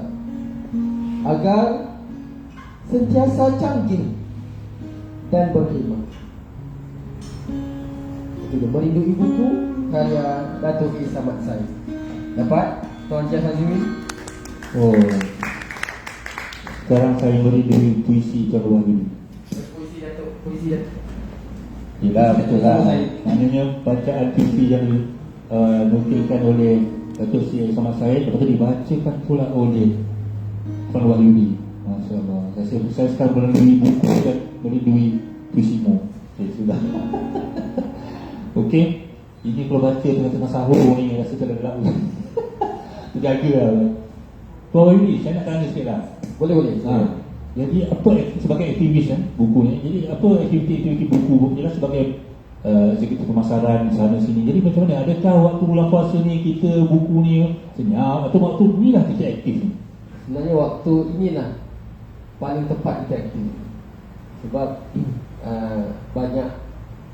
agar sentiasa canggih dan berkhidmat. Itu merindui buku karya Datuk Ismail Said. Dapat Tuan Jah Azimi? Oh, sekarang saya merindui puisi Tuan Wahyudi. Puisi Datuk, puisi Datuk. Yelah, betul lah. Maknanya bacaan puisi yang nukilkan oleh Datuk Sri Ismail Said, lepas tu dibacakan pula oleh Tuan Wahyudi. Masya Allah. Saya sekarang merindui buku dan merindui puisimu. Sudah. Okey. Ini kalau baca tengah-tengah sahur ni rasa terlelap. Terjaga lah. Tuan Wahyudi, saya nak tanya sikit lah. Boleh. Jadi apa sebagai aktivis buku ni? Jadi apa aktiviti buku? Jelas sebagai eksekutif pemasaran sana sini. Jadi macam mana? Adakah waktu bulan puasa ni kita buku ni senyap atau waktu ni lah kita aktif ni? Sebenarnya waktu inilah paling tepat kita aktif. Sebab banyak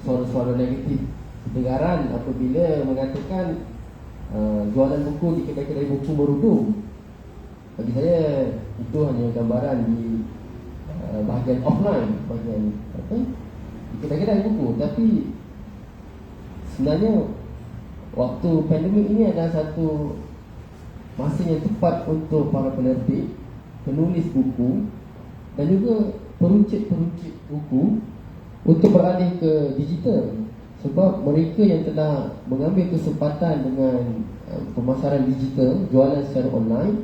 suara-suara negatif kedengaran apabila mengatakan jualan buku di kedai-kedai buku merudum. Bagi saya itu hanya gambaran di bahagian offline, bahagian di kedai-kedai buku. Tapi sebenarnya waktu pandemik ini adalah satu masa yang tepat untuk para penerbit, penulis buku dan juga peruncit-peruncit buku untuk beralih ke digital. Sebab mereka yang telah mengambil kesempatan dengan pemasaran digital, jualan secara online,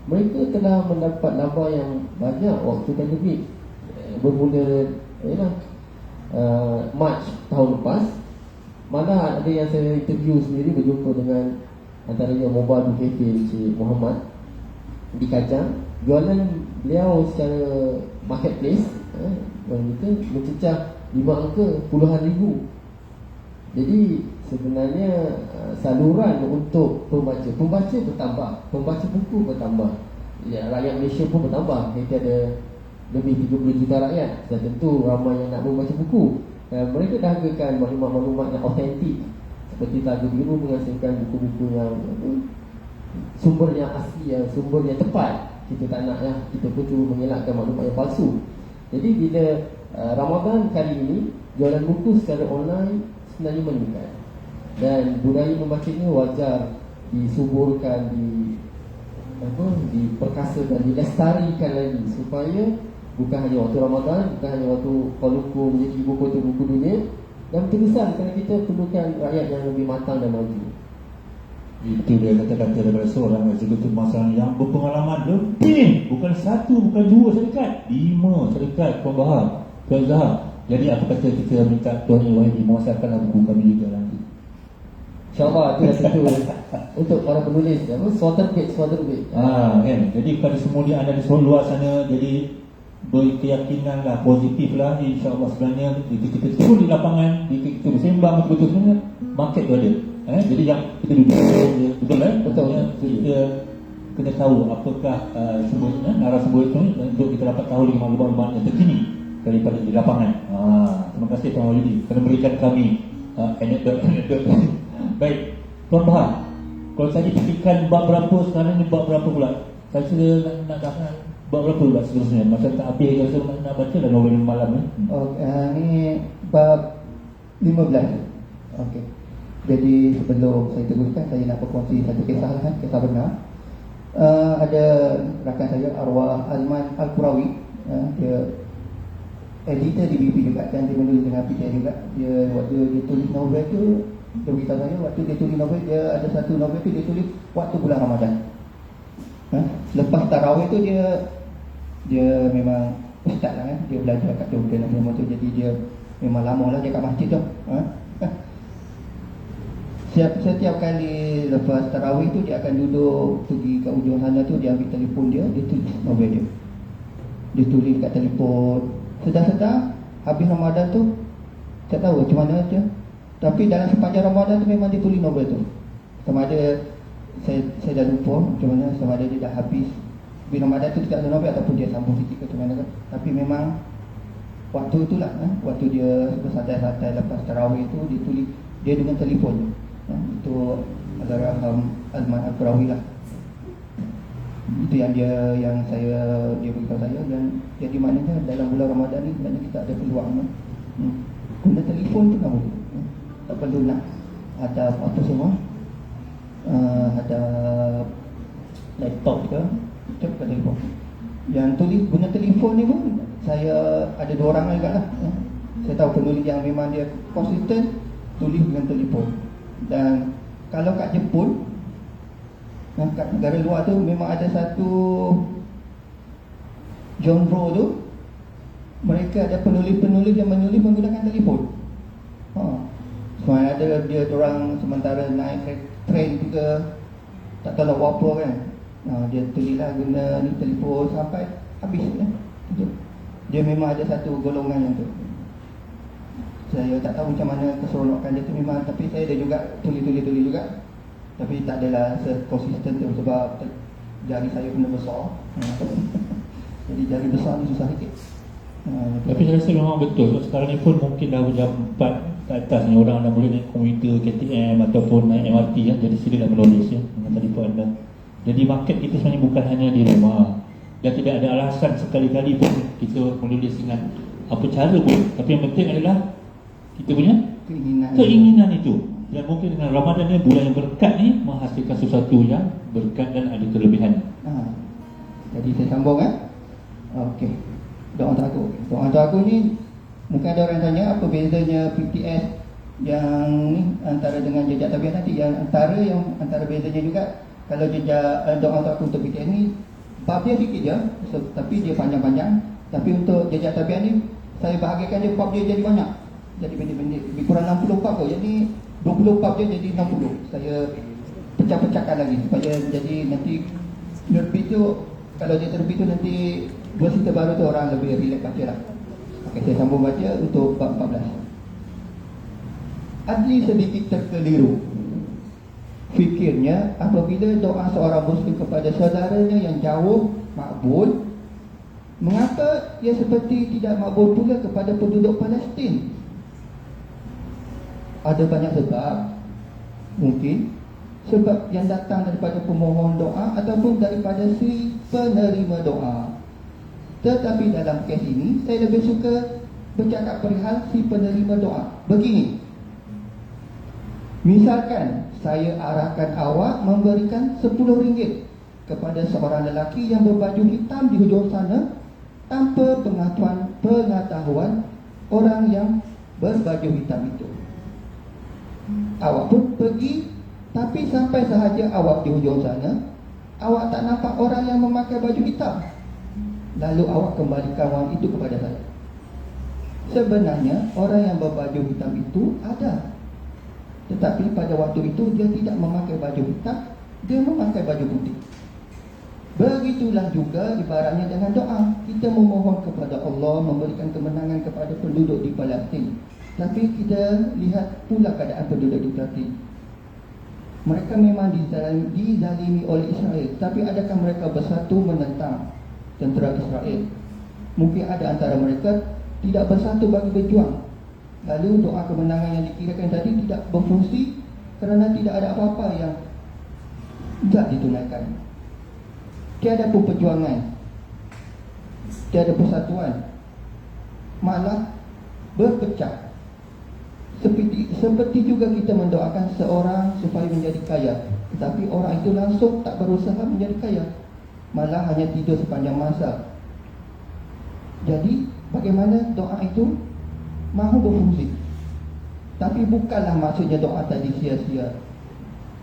mereka telah mendapat laba yang banyak waktu pandemik. Bermula Mac tahun lepas, malah ada yang saya interview sendiri, berjumpa dengan antaranya Mobile Cafe Encik Muhammad di Kajang. Jualan beliau secara marketplace kita mencecah 5 angka puluhan ribu. Jadi sebenarnya saluran untuk pembaca bertambah, pembaca buku bertambah, ya, rakyat Malaysia pun bertambah. Kita ada lebih 30 juta rakyat, dan tentu ramai yang nak membaca buku. Mereka dahagakan maklumat-maklumat yang autentik, seperti Telaga Biru menghasilkan buku-buku yang sumber yang asli, yang sumber yang tepat. Kita tak nak kita pun cuba mengelakkan maklumat yang palsu. Jadi bila Ramadan kali ini, jualan buku secara online sebenarnya meningkat, dan budaya membacanya wajar disuburkan, diperkasakan, dilestarikan lagi, supaya bukan hanya waktu Ramadan, bukan hanya waktu Paluku menjadi ibu kota buku dunia, dan terusan kerana kita perlukan rakyat yang lebih matang dan maju. Itu dia kata-kata daripada seorang eksekutif pemasaran yang berpengalaman lebih, bukan 1, bukan 2 syarikat, 5 syarikat Puan Zahar. Jadi apa kata kita minta Tuan Iwaidi memasarkanlah buku kami juga nanti. InsyaAllah itu dah tentu untuk para penulis, swaterbit. Kan. Jadi kepada semua di anda di seluruh luar sana, jadi berkeyakinanlah, positiflah. InsyaAllah sebenarnya kita turun di lapangan, kita bersembang betul-betul sebenarnya market tu ada. Jadi yang kita duduk betul Betul. Kita kena tahu apakah sumber narasumber itu untuk kita dapat tahu dengan maklumat yang terkini daripada di lapangan. Terima kasih Tuan Walidi kerana memberikan kami anekdot. Baik, Tuan Bahar, kalau saya fikirkan bab berapa sekarang ni, bab berapa pula? Saya sudah nak bab berapa pula seterusnya? Masa tak habis saya nak baca dah novel malam ni. Ni bab 15. Okey. Jadi sebelum saya teruskan, saya nak berkongsi satu kisah benar. Ada rakan saya, Arwah Azman Al-Qurawi, dia editor di BP juga, dan dia menulis dengan PTN juga. Dia waktu dia tulis novel tu, dia beritahu saya waktu dia tulis novel, dia ada satu novel tu dia tulis waktu bulan Ramadan. Lepas tarawih tu dia memang ustaz lah kan, dia belajar kat Jordan apa tu, jadi dia memang lama lah dia kat masjid tu. Setiap kali lepas tarawih tu dia akan duduk pergi kat ujung sana tu, dia ambil telefon dia tulis novel dia. Dia tulis kat telefon. Sedang-sedang habis Ramadan tu, tak tahu macam mana je, tapi dalam sepanjang Ramadan tu memang dia tulis novel tu. Sama ada saya dah lupa macam mana, sama ada dia dah habis Ramadan tu tidak ada novel ataupun dia sambung sikit ke macam mana kan. Tapi memang waktu itulah waktu dia bersantai-santai lepas tarawih tu, dia tulis dia dengan telefon. Itu Al-Rahman Azman Al-Qurawi lah. Itu yang dia beritahu saya. Dan jadi maknanya dalam bulan Ramadan ni sebenarnya kita ada peluang guna telefon tu kan boleh. Tak perlu nak ada apa semua, ada laptop ke, cek telefon. Yang tulis guna telefon ni pun saya ada 2 orang juga lah. Saya tahu penulis yang memang dia konsisten tulis dengan telefon. Dan kalau kat Jepun, kat negara luar tu memang ada satu genre tu, mereka ada penulis-penulis yang menulis menggunakan telefon. Ada dia orang sementara naik train juga, tak tahu nak buat apa kan, dia tulislah guna ni telefon sampai habis Dia memang ada satu golongan yang tu. Saya tak tahu macam mana keseronokan dia tu memang, tapi saya ada juga tulis juga. Tapi tak adalah sekonsisten tu sebab jari saya kena besar. Jadi jari besar ni susah sikit. Tapi saya rasa memang betul. Sekarang ni pun mungkin dah jam 4 ke atas ni, orang dah boleh naik komuter KTM ataupun naik MRT kan. Jadi sila dah menulis dengan telefon anda. Jadi market kita sebenarnya bukan hanya di rumah, dan tidak ada alasan sekali-kali pun kita menulis dengan apa cara pun. Tapi yang penting adalah kita punya keinginan itu. Dan mungkin dengan Ramadan ni, bulan yang berkat ni, menghasilkan sesuatu yang berkat dan ada kelebihan. Jadi saya sambung Okey. Doa untuk aku. Doa untuk aku ni, mungkin ada orang tanya apa bezanya PTS yang ni antara dengan jejak tabiat nanti. Antara bezanya juga, kalau jejak doa untuk aku untuk PTS ni, bab dia sikit je, tapi dia panjang-panjang. Tapi untuk jejak tabiat ni, saya bahagikan je bab dia jadi banyak. Jadi pendek-pendek, lebih kurang 60 bab kot. Jadi 20 bab je jadi 60. Saya pecah-pecahkan lagi supaya jadi nanti terbit tu, kalau dia terbit tu nanti berita baru tu orang lebih relax baca lah. Okey, saya sambung baca untuk bab 14. Adli sedikit terkeliru fikirnya apabila doa seorang muslim kepada saudaranya yang jauh makbul, mengapa ia seperti tidak makbul pula kepada penduduk Palestin? Ada banyak sebab. Mungkin sebab yang datang daripada pemohon doa ataupun daripada si penerima doa. Tetapi dalam kes ini, saya lebih suka bercakap perihal si penerima doa. Begini, misalkan saya arahkan awak memberikan RM10 kepada seorang lelaki yang berbaju hitam di hujung sana tanpa pengetahuan orang yang berbaju hitam itu. Awak pun pergi, tapi sampai sahaja awak di hujung sana, awak tak nampak orang yang memakai baju hitam. Lalu awak kembalikan wang itu kepada saya. Sebenarnya orang yang berbaju hitam itu ada, tetapi pada waktu itu dia tidak memakai baju hitam, dia memakai baju putih. Begitulah juga ibaratnya dengan doa. Kita memohon kepada Allah memberikan kemenangan kepada penduduk di Palestin, tapi kita lihat pula keadaan penduduk di Palestin. Mereka memang dizalimi oleh Israel, tapi adakah mereka bersatu menentang tentera Israel? Mungkin ada antara mereka tidak bersatu bagi berjuang. Lalu doa kemenangan yang dikirakan tadi tidak berfungsi kerana tidak ada apa-apa yang tidak ditunaikan. Tiada pun perjuangan, tiada persatuan, malah berpecah. Seperti juga kita mendoakan seorang supaya menjadi kaya, tetapi orang itu langsung tak berusaha menjadi kaya, malah hanya tidur sepanjang masa. Jadi bagaimana doa itu mahu berfungsi? Tapi bukanlah maksudnya doa tadi sia-sia.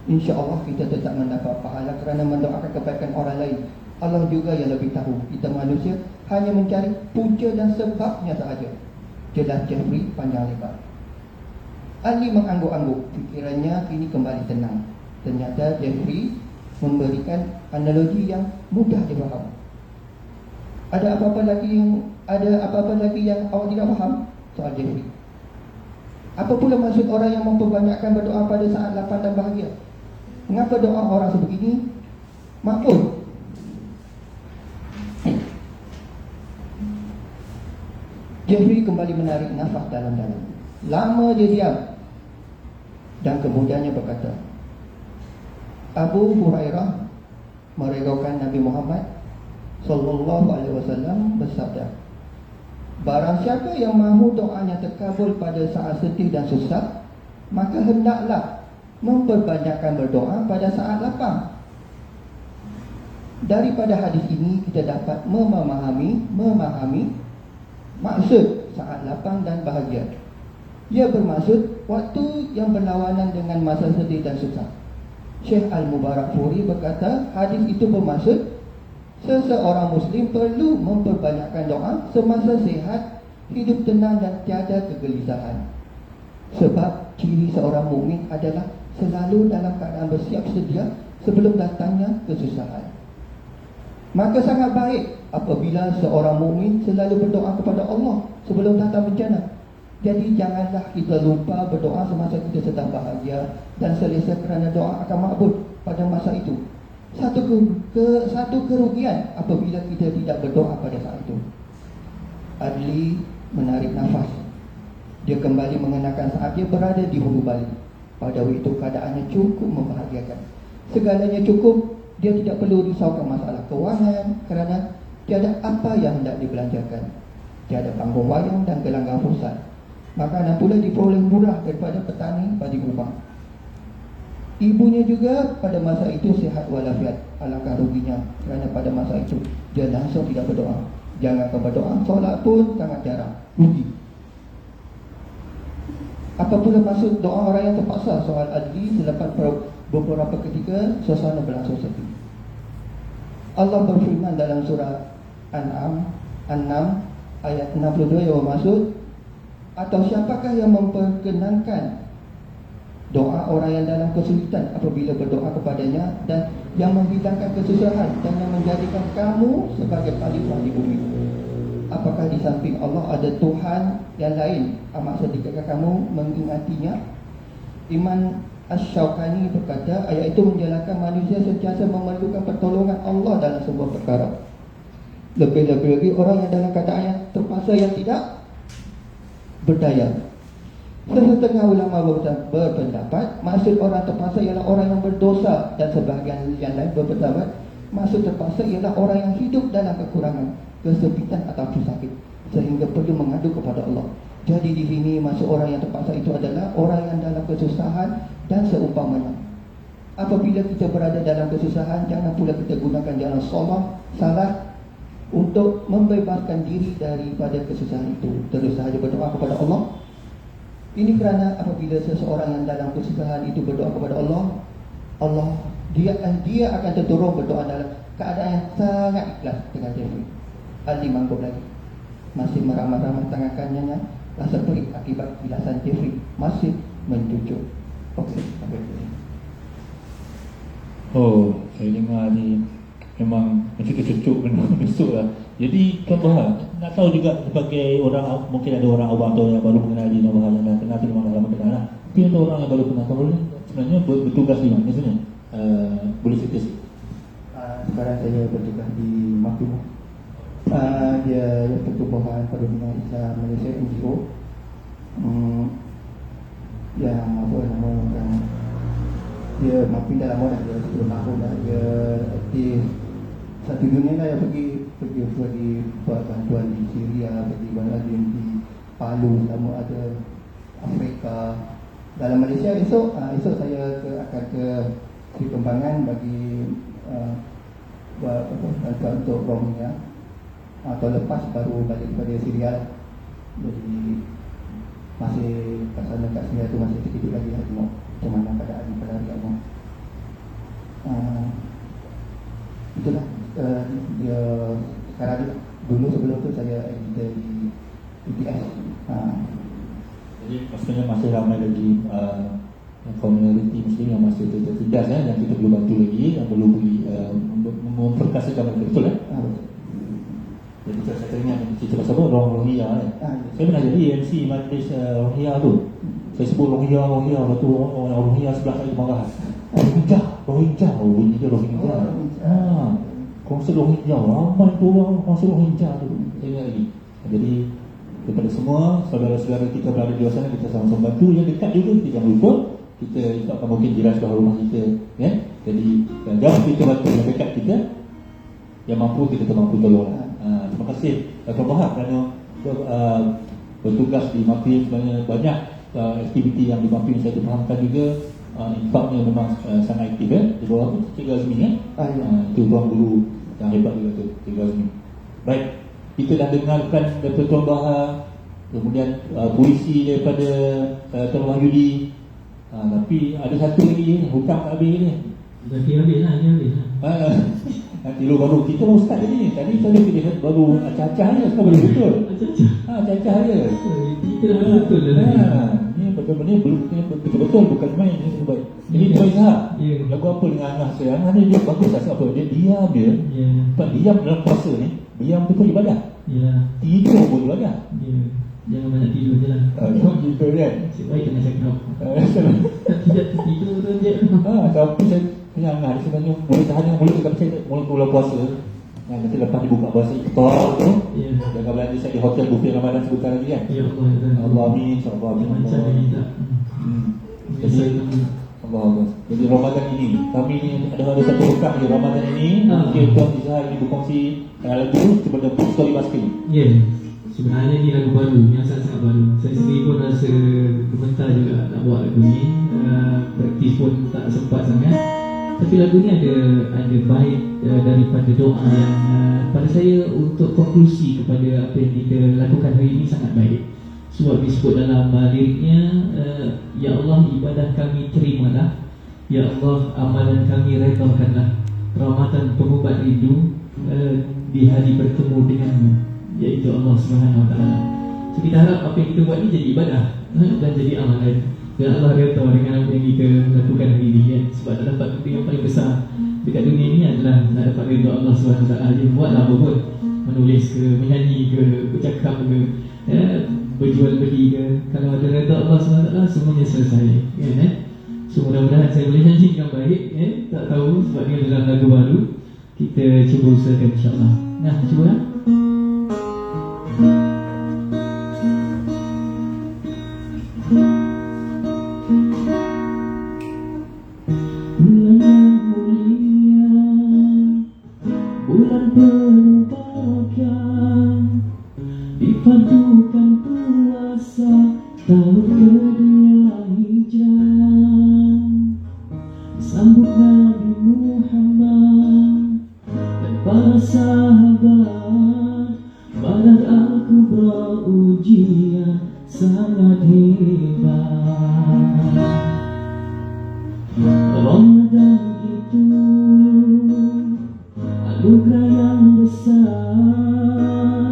InsyaAllah kita tetap mendapat pahala kerana mendoakan kebaikan orang lain. Allah juga yang lebih tahu. Kita manusia hanya mencari punca dan sebabnya sahaja. Jelas Jeffrey panjang lebar. Ali mengangguk-angguk. Fikirannya kini kembali tenang. Ternyata Jeffrey memberikan analogi yang mudah difaham. Ada apa-apa lagi yang awak tidak faham? Soal Jeffrey. Apa pula maksud orang yang memperbanyakkan berdoa pada saat lapang dan bahagia? Mengapa doa orang sebegini makbul? Jeffrey kembali menarik nafas dalam-dalam. Lama dia diam dan kemudiannya berkata, Abu Hurairah meriwayatkan Nabi Muhammad sallallahu alaihi wasallam bersabda, barang siapa yang mahu doanya terkabul pada saat sedih dan susah, maka hendaklah memperbanyakkan berdoa pada saat lapang. Daripada hadis ini kita dapat memahami maksud saat lapang dan bahagia. Ia bermaksud waktu yang berlawanan dengan masa sedih dan susah. Syekh Al-Mubarakfuri berkata, hadis itu bermaksud seseorang Muslim perlu memperbanyakkan doa semasa sihat, hidup tenang dan tiada kegelisahan. Sebab ciri seorang mukmin adalah selalu dalam keadaan bersiap sedia sebelum datangnya kesusahan. Maka sangat baik apabila seorang mukmin selalu berdoa kepada Allah sebelum datang bencana. Jadi janganlah kita lupa berdoa semasa kita sedang bahagia dan selesa kerana doa akan makbul pada masa itu. Satu kerugian apabila kita tidak berdoa pada saat itu. Adli menarik nafas. Dia kembali mengenakan saat dia berada di Hulu Bali. Pada waktu itu keadaannya cukup membahagiakan. Segalanya cukup, dia tidak perlu risaukan masalah kewangan kerana tiada apa yang hendak dibelanjakan. Tiada panggung wayang dan gelanggang pusat. Makanan pula diperoleh murah daripada petani padi Kubang. Ibunya juga pada masa itu sihat walafiat. Alangkah ruginya kerana pada masa itu dia langsung tidak berdoa. Jangankan berdoa, solat pun sangat jarang. Rugi. Apa pula maksud doa orang yang terpaksa? Soal adli selepas beberapa ketika suasana berlangsung sepi. Allah berfirman dalam surah An'am ayat 62 yang bermaksud, atau siapakah yang memperkenankan doa orang yang dalam kesulitan apabila berdoa kepadanya, dan yang menghilangkan kesusahan dan yang menjadikan kamu sebagai khalifah di bumi. Apakah di samping Allah ada Tuhan yang lain? Maksud jika kamu mengingatinya? Iman Asy-Syaukani berkata, ayat itu menjelaskan manusia sentiasa memerlukan pertolongan Allah dalam sebuah perkara. Lebih-lebih lagi orang yang dalam keadaan yang terpaksa, yang tidak berdaya. Setengah ulama berpendapat maksud orang terpaksa ialah orang yang berdosa, dan sebahagian yang lain berpendapat maksud terpaksa ialah orang yang hidup dalam kekurangan, kesempitan atau sakit sehingga perlu mengadu kepada Allah. Jadi di sini maksud orang yang terpaksa itu adalah orang yang dalam kesusahan dan seumpamanya. Apabila kita berada dalam kesusahan, jangan pula kita gunakan jalan salah untuk membebaskan diri daripada kesusahan itu. Terus sahaja berdoa kepada Allah. Ini kerana apabila seseorang yang dalam kesusahan itu berdoa kepada Allah, dia akan tertolong berdoa dalam keadaan yang sangat ikhlas dengan Jeffrey. Ali mangkuk lagi, masih meramah-ramah tangan kanannya. Rasa pelik akibat kilasan Jeffrey masih mencucuk. Okey, sampai sini. Oh, saya dengar ni memang cucuk-cucuk besok lah. Jadi Tuan Bahar nak tahu juga sebagai orang, mungkin ada orang awam atau yang baru mengenal di Tuan Bahar yang dah kenal, memang dah lama kenal lah. Tapi untuk orang yang baru kenal Tuan Bahar ni sebenarnya bertugas di mana sebenarnya? Boleh cerita sikit? Sekarang saya bertugas di Makin. Dia pertubuhan Perhimpunan Islam Malaysia, NGO. Yang apa nama orang, dia Makin dah lama dah, dia 10 tahun dah dia aktif. Satu dunia lah yang pergi buat bantuan di Syria, pergi bantuan di Palu, selama ada Afrika. Dalam Malaysia esok saya akan ke Sri Kembangan bagi buat bantuan untuk Rohingya. Atau lepas baru balik kepada Syria. Jadi masih kat sana kat Syria tu masih sedikit lagi lah, tengok macam mana keadaan pada hari ini. Itulah dia sekarang. Dulu sebelum tu saya editor di PTS. Jadi maksudnya masih ramai lagi komuniti Muslim yang masih tertindas yang kita perlu bantu lagi, yang perlu memperkasakan mereka, betul kan? Jadi saya teringat cerita pasal apa? Rohingya kan? Saya pernah jadi MC majlis Rohingya tu. Saya sebut Rohingya, lepas tu orang Rohingya sebelah saya marah. Rohingya, bunyi dia Rohingya. Kongsi Rohingya, ramai tu orang kongsi Rohingya tu. Saya ingat lagi. Jadi kepada semua saudara-saudara kita berada di luar sana, kita sama-sama bantu. Yang dekat juga kita jangan lupa, kita akan mungkin jiran sebelah rumah kita, kan? Jadi jauh kita bantu yang dekat kita, yang mampu kita mampu tolong. Terima kasih Tuan Bahar kerana bertugas di Mapim. Sebenarnya banyak aktiviti yang di Mapim saya terfahamkan juga. Infaknya memang sangat aktif di bawah tu Cikgu Azmi itu tuan guru yang hebat juga tu, Cikgu Azmi. Baik, kita dah dengarkan daripada Tuan Bahar, kemudian puisi daripada Tuan Wahyudi. Tapi ada satu lagi hutang tak habis ni. Nanti habis lah. Nanti lu baru kita baru start ni. Tadi saya kita baru acah-acah je, sekarang boleh betul. Acah-acah je. Kita dah betul lah. Ni betul-betul belum betul-betul bukan main ni sebab. Ini Tuan Izhar. Lagu apa dengan Angah saya? Angah ni dia bagus tak apa dia diam dia. Sebab diam dalam puasa ni, diam tu pun ibadah. Tidur pun ibadah. Jangan banyak tidur je lah. Gitu kan. Baik kena cakap. Tidak tidur tu je. Tapi saya punya Angah dia sebenarnya boleh tahan dengan mulut tapi saya mulut bulan puasa. Nanti lepas dibuka puasa iftar tu, jaga belanja saya di hotel buffet Ramadan sebentar lagi kan. Ya Allah. Allah amin, insya-Allah amin. Macam ni tak. Jadi Allah. Jadi Ramadan ini kami ni ada satu hutang di Ramadan ini. Mungkin Tuan Izhar ini berkongsi lagu sebenarnya story basket. Ya. Sebenarnya ni lagu baru, yang sangat-sangat baru. Saya sendiri pun rasa komentar juga nak buat lagu ni. Praktis pun tak sempat sangat. Tapi lagu ni ada baik daripada doa yang pada saya untuk konklusi kepada apa yang kita lakukan hari ini sangat baik. Sebab disebut dalam liriknya, Ya Allah ibadah kami terimalah, Ya Allah amalan kami redhakanlah, rahmatan pengubat rindu di hari bertemu denganmu, iaitu Allah Subhanahu Wa Taala. So kita harap apa yang kita buat ni jadi ibadah dan jadi amalan, dan Allah redha dengan apa yang kita lakukan hari ini kan? Sebab tak dapat benda yang paling besar dekat dunia ni adalah nak dapat redha Allah Subhanahu Wa Taala. Dia buatlah apa pun, menulis ke, menyanyi ke, bercakap ke, berjual beli ke, kalau ada redha Allah SWT semuanya selesai kan? So mudah-mudahan saya boleh nyanyi dengan baik tak tahu sebab ni adalah lagu baru, kita cuba usahakan insyaAllah. Nah, cuba lah. Bulan yang mulia, bulan penuh berkah, dipadukan puasa tahun kedua hijrah, sambut Nabi Muhammad dan para sahabat. Badar Al-Kubra ujian sangat hebat. Ramadan itu anugerah yang besar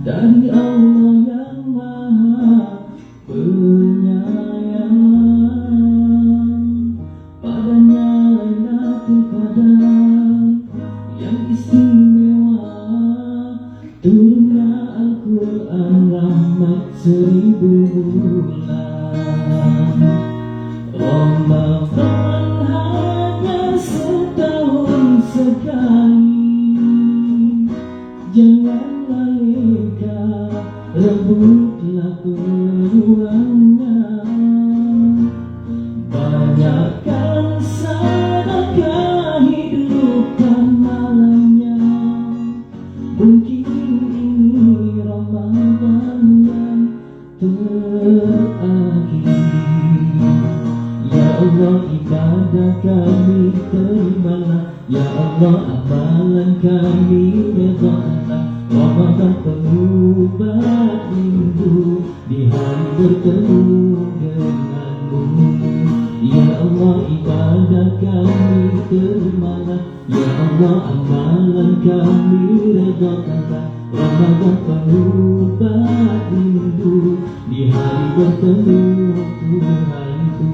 dari Allah yang Maha Penyayang. Padanya Lailatul Qadar yang istimewa, turunnya Al-Quran rahmat 1000 bulan. Ramadan hanya setahun sekali, janganlah leka, rebutlah peluangnya. Banyakkan sedekah, hidupkan malamnya. Mungkin ini Ramadan yang terakhir. Ya Allah ibadah kami terimalah, Ya Allah amalan kami redhakanlah, Ramadan pengubat rindu di hari bertemu denganmu. Ya Allah ibadah kami terimalah, Ya Allah amalan kami redhakanlah, Ramadan pengubat rindu di hari bertemu Tuhanku.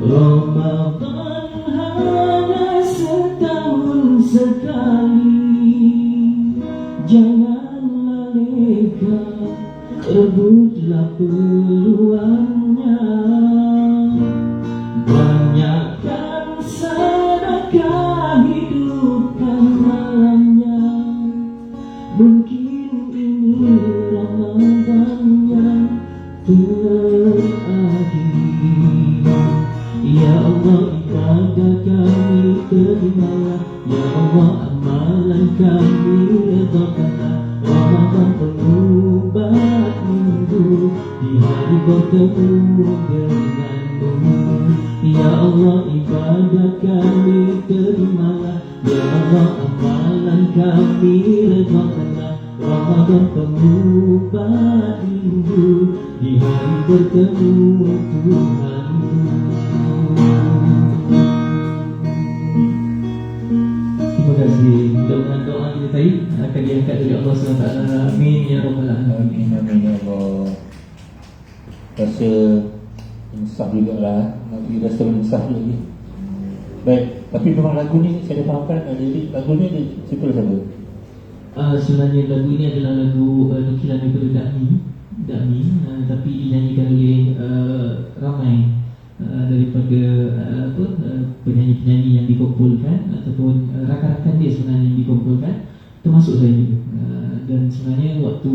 Ramadan hanya setahun sekali, janganlah leka, rebutlah peluangnya. Banyakkan sedekah, hidupkan malamnya. Mungkin ini Ramadan yang terakhir. Ya Allah ibadah kami terimalah, Ya Allah amalan kami redhakanlah, Ramadan pengubat rindu di hari bertemu denganmu. Ya Allah ibadah kami terimalah, Ya Allah amalan kami redhakanlah, Ramadan pengubat rindu di hari bertemu Tuhanku. Terima kasih. Mudah-mudahan doa kita tadi akan diangkat oleh Allah SWT. Amin ya Rabbal Alamin. Amin ya Allah. Rasa insaf juga lah, nanti rasa insaf lagi. Baik, tapi memang lagu ni saya dah fahamkan lirik lagu ni ada siapa siapa? Sebenarnya lagu ini adalah lagu nukilan daripada Dami, tapi dinyanyikan oleh ramai daripada penyanyi-penyanyi yang dikumpulkan ataupun rakan-rakan dia sebenarnya yang dikumpulkan, termasuk saya juga. Dan sebenarnya waktu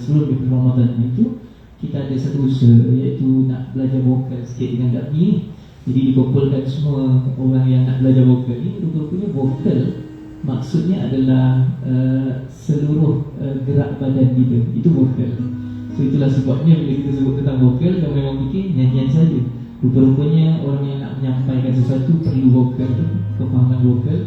sebelum di Ramadan itu kita ada satu usaha, iaitu nak belajar vokal sikit dengan Dami ni. Jadi dikumpulkan semua orang yang nak belajar vokal ni, rupanya vokal maksudnya adalah seluruh gerak badan kita itu vokal. So itulah sebabnya bila kita sebut tentang vokal, yang memang fikir nyanyian saja. Rupa-rupanya orang yang nak menyampaikan sesuatu perlu vokal, kefahaman vokal.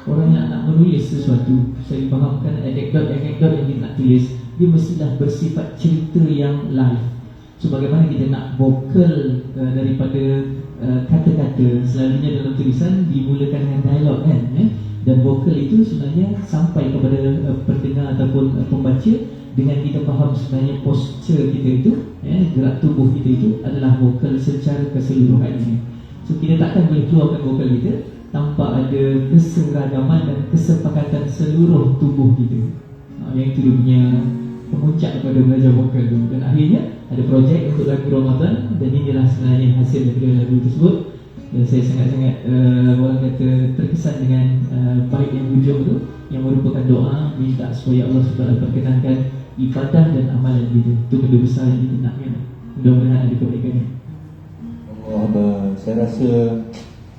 Orang yang nak menulis sesuatu, saya fahamkan anekdot-anekdot yang kita nak tulis, dia mestilah bersifat cerita yang live. So bagaimana kita nak vokal daripada kata-kata, selalunya dalam tulisan dimulakan dengan dialog kan, dan vokal itu sebenarnya sampai kepada pendengar ataupun pembaca dengan kita faham sebenarnya posture kita itu, gerak tubuh kita itu adalah vokal secara keseluruhannya. So kita takkan boleh keluarkan vokal kita tanpa ada keseragaman dan kesepakatan seluruh tubuh kita. Yang itu dia punya pemuncak kepada belajar vokal tu. Dan akhirnya ada projek untuk lagu Ramadan, dan inilah sebenarnya hasil daripada lagu tersebut. Dan saya sangat-sangat orang kata terkesan dengan baik yang hujung tu, yang merupakan doa minta supaya Allah SWT perkenankan ibadah dan amalan kita. Itu benda besar yang kita nak kan. Mudah-mudahan ada kebaikan. Saya rasa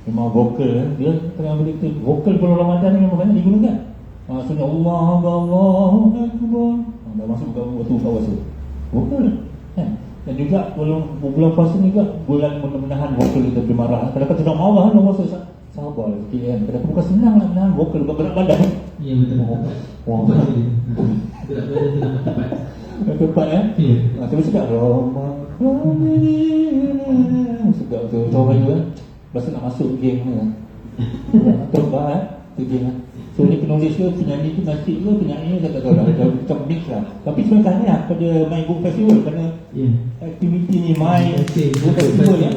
memang vokal, dia tengah berita vokal bulan Ramadan ni memang banyak digunakan. Maksudnya Allahu Akbar, dah masuk ke waktu puasa vokal kan. Dan juga bulan puasa ni juga bulan menahan vokal kita bermarah. Kadang-kadang kita nak marah kan puasa, sabar sikit kan. Kadang-kadang bukan senang nak menahan vokal, bukan berat badan. Ya betul. Berat badan tu nak tepat. Tepat Ya. Tapi sedap sedap tu orang Melayu kan. Rasa nak masuk game kan. Tepat tu game kan. So ni penulis ke, penyanyi tu, nasib ke, penyanyi tak tahu lah. Macam mix lah. Tapi sebenarnya tahniah pada My Book Festival kerana aktiviti ni My Book Festival ya.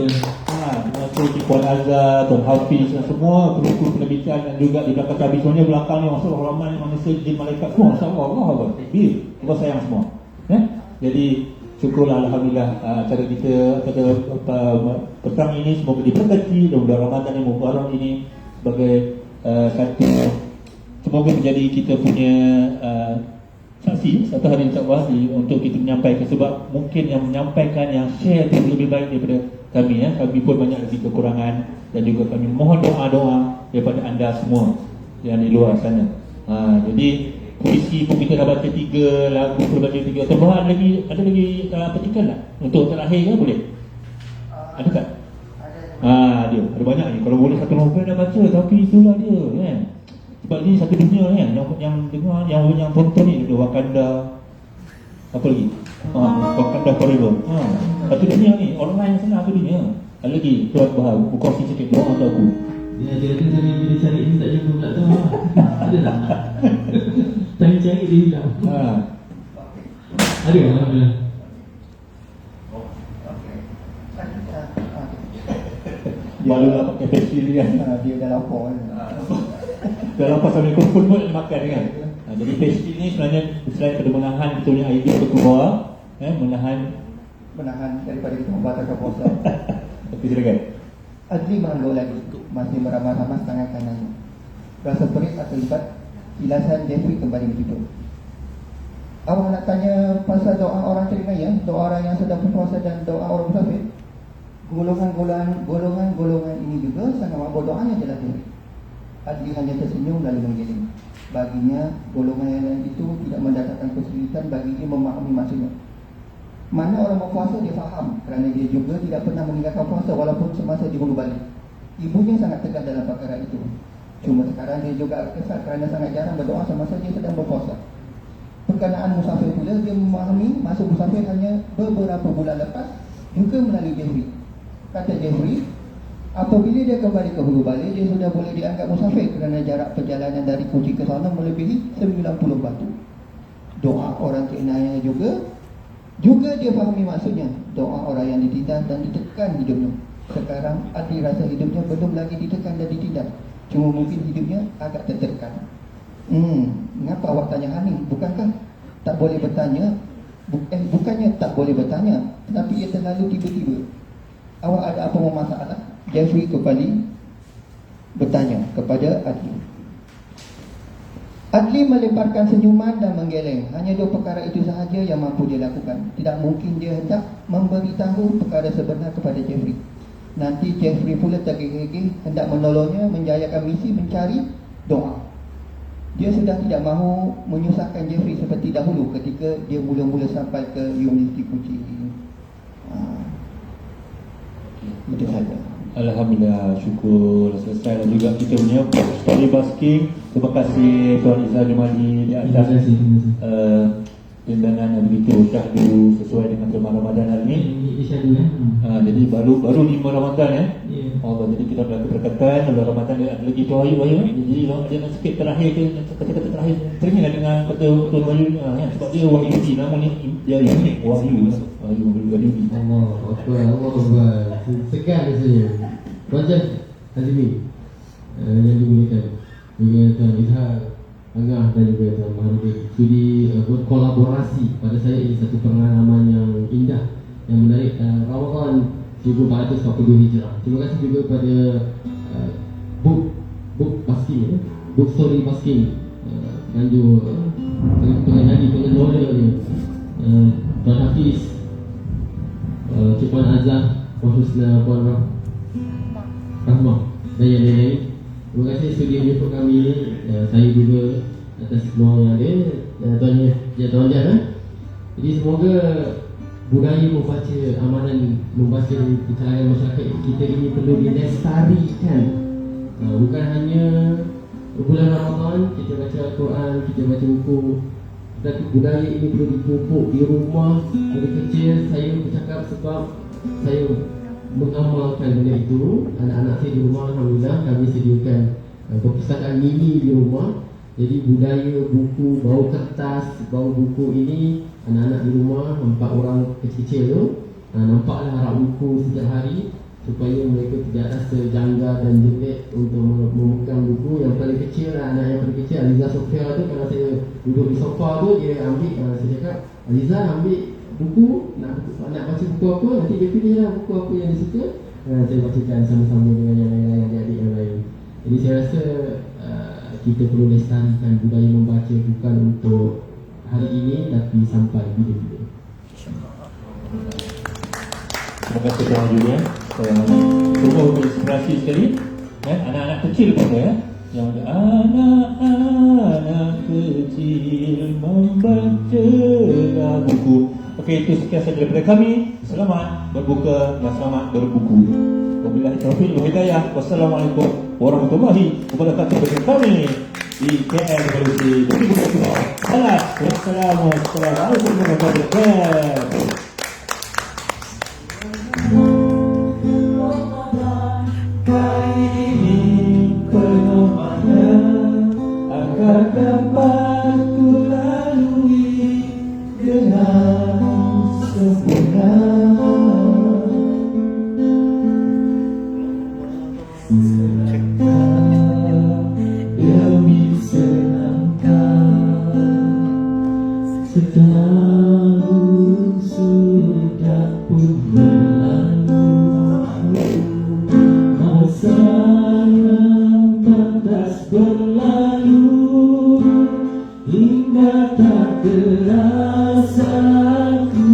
Masuk Puan Azhar, Tuan Hafiz dan semua kru-kru penerbitan, dan juga di belakang tabir semuanya belakangnya masuk ramai manusia, jin, malaikat semua. Masya-Allah, Allah takbir. Allah sayang semua. Jadi syukurlah alhamdulillah cara kita pada petang ini semoga diberkati, dan bulan Ramadan yang mubarak ini sebagai satu, semoga menjadi kita punya saksi satu hari insya-Allah untuk kita menyampaikan, sebab mungkin yang menyampaikan, yang share itu lebih baik daripada kami ya. Kami pun banyak lagi kekurangan, dan juga kami mohon doa-doa daripada anda semua yang di luar sana. Jadi puisi pun kita dah baca 3, lagu pun baca 3. Tambahan lagi, ada lagi petikan tak? Untuk terakhir ke boleh? Ada tak? Dia ada banyak ni. Kalau boleh satu novel dah baca, tapi itulah dia kan. Sebab ni satu dunia kan, yang dengar, yang tonton ni ada Wakanda, apa lagi? Wakanda Forever. Satu dunia ni, online sana satu dunia. Ada lagi, Tuan Bahar, berkongsi sikit doa untuk aku. Dia ada sambil bila cari ni tak jumpa pula tahu. Ada tak? Tanya cari dia hilang. Ada alhamdulillah. Malu lah pakai pastry ni kan. Dia dah lapar kan. Dah lapar sambil kumpul pun makan kan. Jadi pastry ni sebenarnya selain pada menahan kita punya idea berkeluar, menahan daripada kita membatalkan puasa. Tapi silakan. Adli mengangguk lagi, masih meramah-ramah tangan kanannya. Rasa perit akibat ilasan Jeffrey kembali ditutup. Awak nak tanya pasal doa orang terima ya? Doa orang yang sedang berpuasa dan doa orang musafir? Golongan ini juga sangat mabuk doanya jelas Jeffrey. Adli hanya tersenyum lalu menggeleng. Baginya golongan yang lain itu tidak mendatangkan kesulitan bagi dia memahami maksudnya. Mana orang berpuasa dia faham, kerana dia juga tidak pernah meninggalkan puasa walaupun semasa di hulu balik. Ibunya sangat tegas dalam perkara itu. Cuma sekarang dia juga kesal kerana sangat jarang berdoa semasa dia sedang berpuasa. Perkenaan musafir pula, dia memahami masa musafir hanya beberapa bulan lepas juga melalui Jeffrey. Kata Jeffrey, apabila dia kembali ke hulu balik, dia sudah boleh dianggap musafir kerana jarak perjalanan dari Kochi ke sana melebihi 90 batu. Doa orang keinayanya juga dia fahami maksudnya. Doa orang yang ditindas dan ditekan hidupnya. Sekarang Adli rasa hidupnya belum lagi ditekan dan ditindas, cuma mungkin hidupnya agak tertekan. Mengapa awak tanya Hani? Bukankah tak boleh bertanya? Bukannya tak boleh bertanya, tetapi ia terlalu tiba-tiba. Awak ada apa masalah? Jeffrey kembali bertanya kepada Adli. Adli melemparkan senyuman dan menggeleng. Hanya 2 perkara itu sahaja yang mampu dia lakukan. Tidak mungkin dia hendak memberitahu perkara sebenar kepada Jeffrey. Nanti Jeffrey pula tergigih-gigih hendak menolongnya menjayakan misi mencari doa. Dia sudah tidak mahu menyusahkan Jeffrey seperti dahulu ketika dia mula-mula sampai ke Universiti Kuching. Itu saja. Alhamdulillah, syukur selesai dan juga kita punya story basking. Terima kasih Tuan Izzah Jumali di atas pindangan yang begitu syahdu sesuai dengan tema Ramadan hari ini. Jadi baru 5 Ramadan ya. Allah, jadi kita berkaitan bulan Ramadan dia ada lagi Tuan Wahyu. Jadi ada sikit terakhir kata-kata terakhir teringat dengan kata Tuan Wahyu sebab dia Wahyu ni, nama ni dia unik Wahyu Wahyu. Allah segan rasanya. Wajah Hazimi yang dimuliakan dengan Tuan Izzah Angah dan juga Tuan Mahathir sudi berkolaborasi. Pada saya ini satu pengalaman yang indah, yang menarik. Ramadan 1442 Hijrah. Terima kasih juga pada book basking, book story basking, Ganjur penghadi pengelola dia, Tuan Hafiz, Puan Azhar, Puan Husna, Puan Rahmah dan yang lain-lain. Terima kasih sudi menyebut kami ini. Saya juga atas semua yang ada, Tuan Jan. Jadi semoga budaya membaca amalan, membaca di kalangan masyarakat kita ini perlu dilestarikan. Bukan hanya bulan Ramadan kita baca Al-Quran, kita baca buku, tapi budaya ini perlu dipupuk di rumah. Dari kecil saya bercakap sebab saya mengamalkan benda itu. Anak-anak saya di rumah, alhamdulillah kami sediakan perpustakaan mini di rumah. Jadi budaya buku, bau kertas, bau buku ini anak-anak di rumah, 4 orang kecil-kecil tu nampaklah harap buku setiap hari supaya mereka tidak rasa jangga dan jelek untuk memegang buku. Yang paling kecil, anak yang paling kecil Aliza Sofia tu, kalau saya duduk di sofa tu dia ambil, saya cakap Aliza ambil buku, nak baca buku apa, nanti dia pilih lah buku apa yang dia suka. Saya bacakan sama-sama dengan yang lain-lain, adik-adik yang lain. Jadi saya rasa kita perlu lestarikan budaya membaca, bukan untuk hari ini tapi sampai bila-bila. Terima kasih Tuan juga. Sungguh menginspirasi sekali. Anak-anak kecil pun yang ada anak-anak kecil membacalah buku. Okey, itu sekian sahaja daripada kami. Selamat berbuka dan selamat berbuku. Wabillahi taufiq wal hidayah. Wassalamualaikum warahmatullahi wabarakatuh. Bagi kami di KL Revolusi 2022. Wassalamualaikum warahmatullahi wabarakatuh. Kali ini penuh makna agar dapat ku lalui dengan sempurna. Demi senangkan setahun sudah pun berlalu, masa yang pantas berlalu hingga tak terasa ku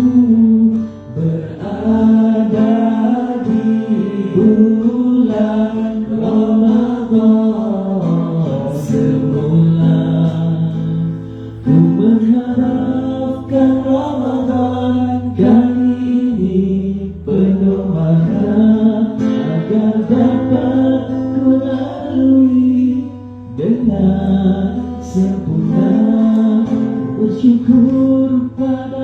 berada di bulan Ramadan semula. Ku mengharapkan Ramadan kali ini penuh makna agar dapat ku lalui dengan sempurna. Bersyukur pada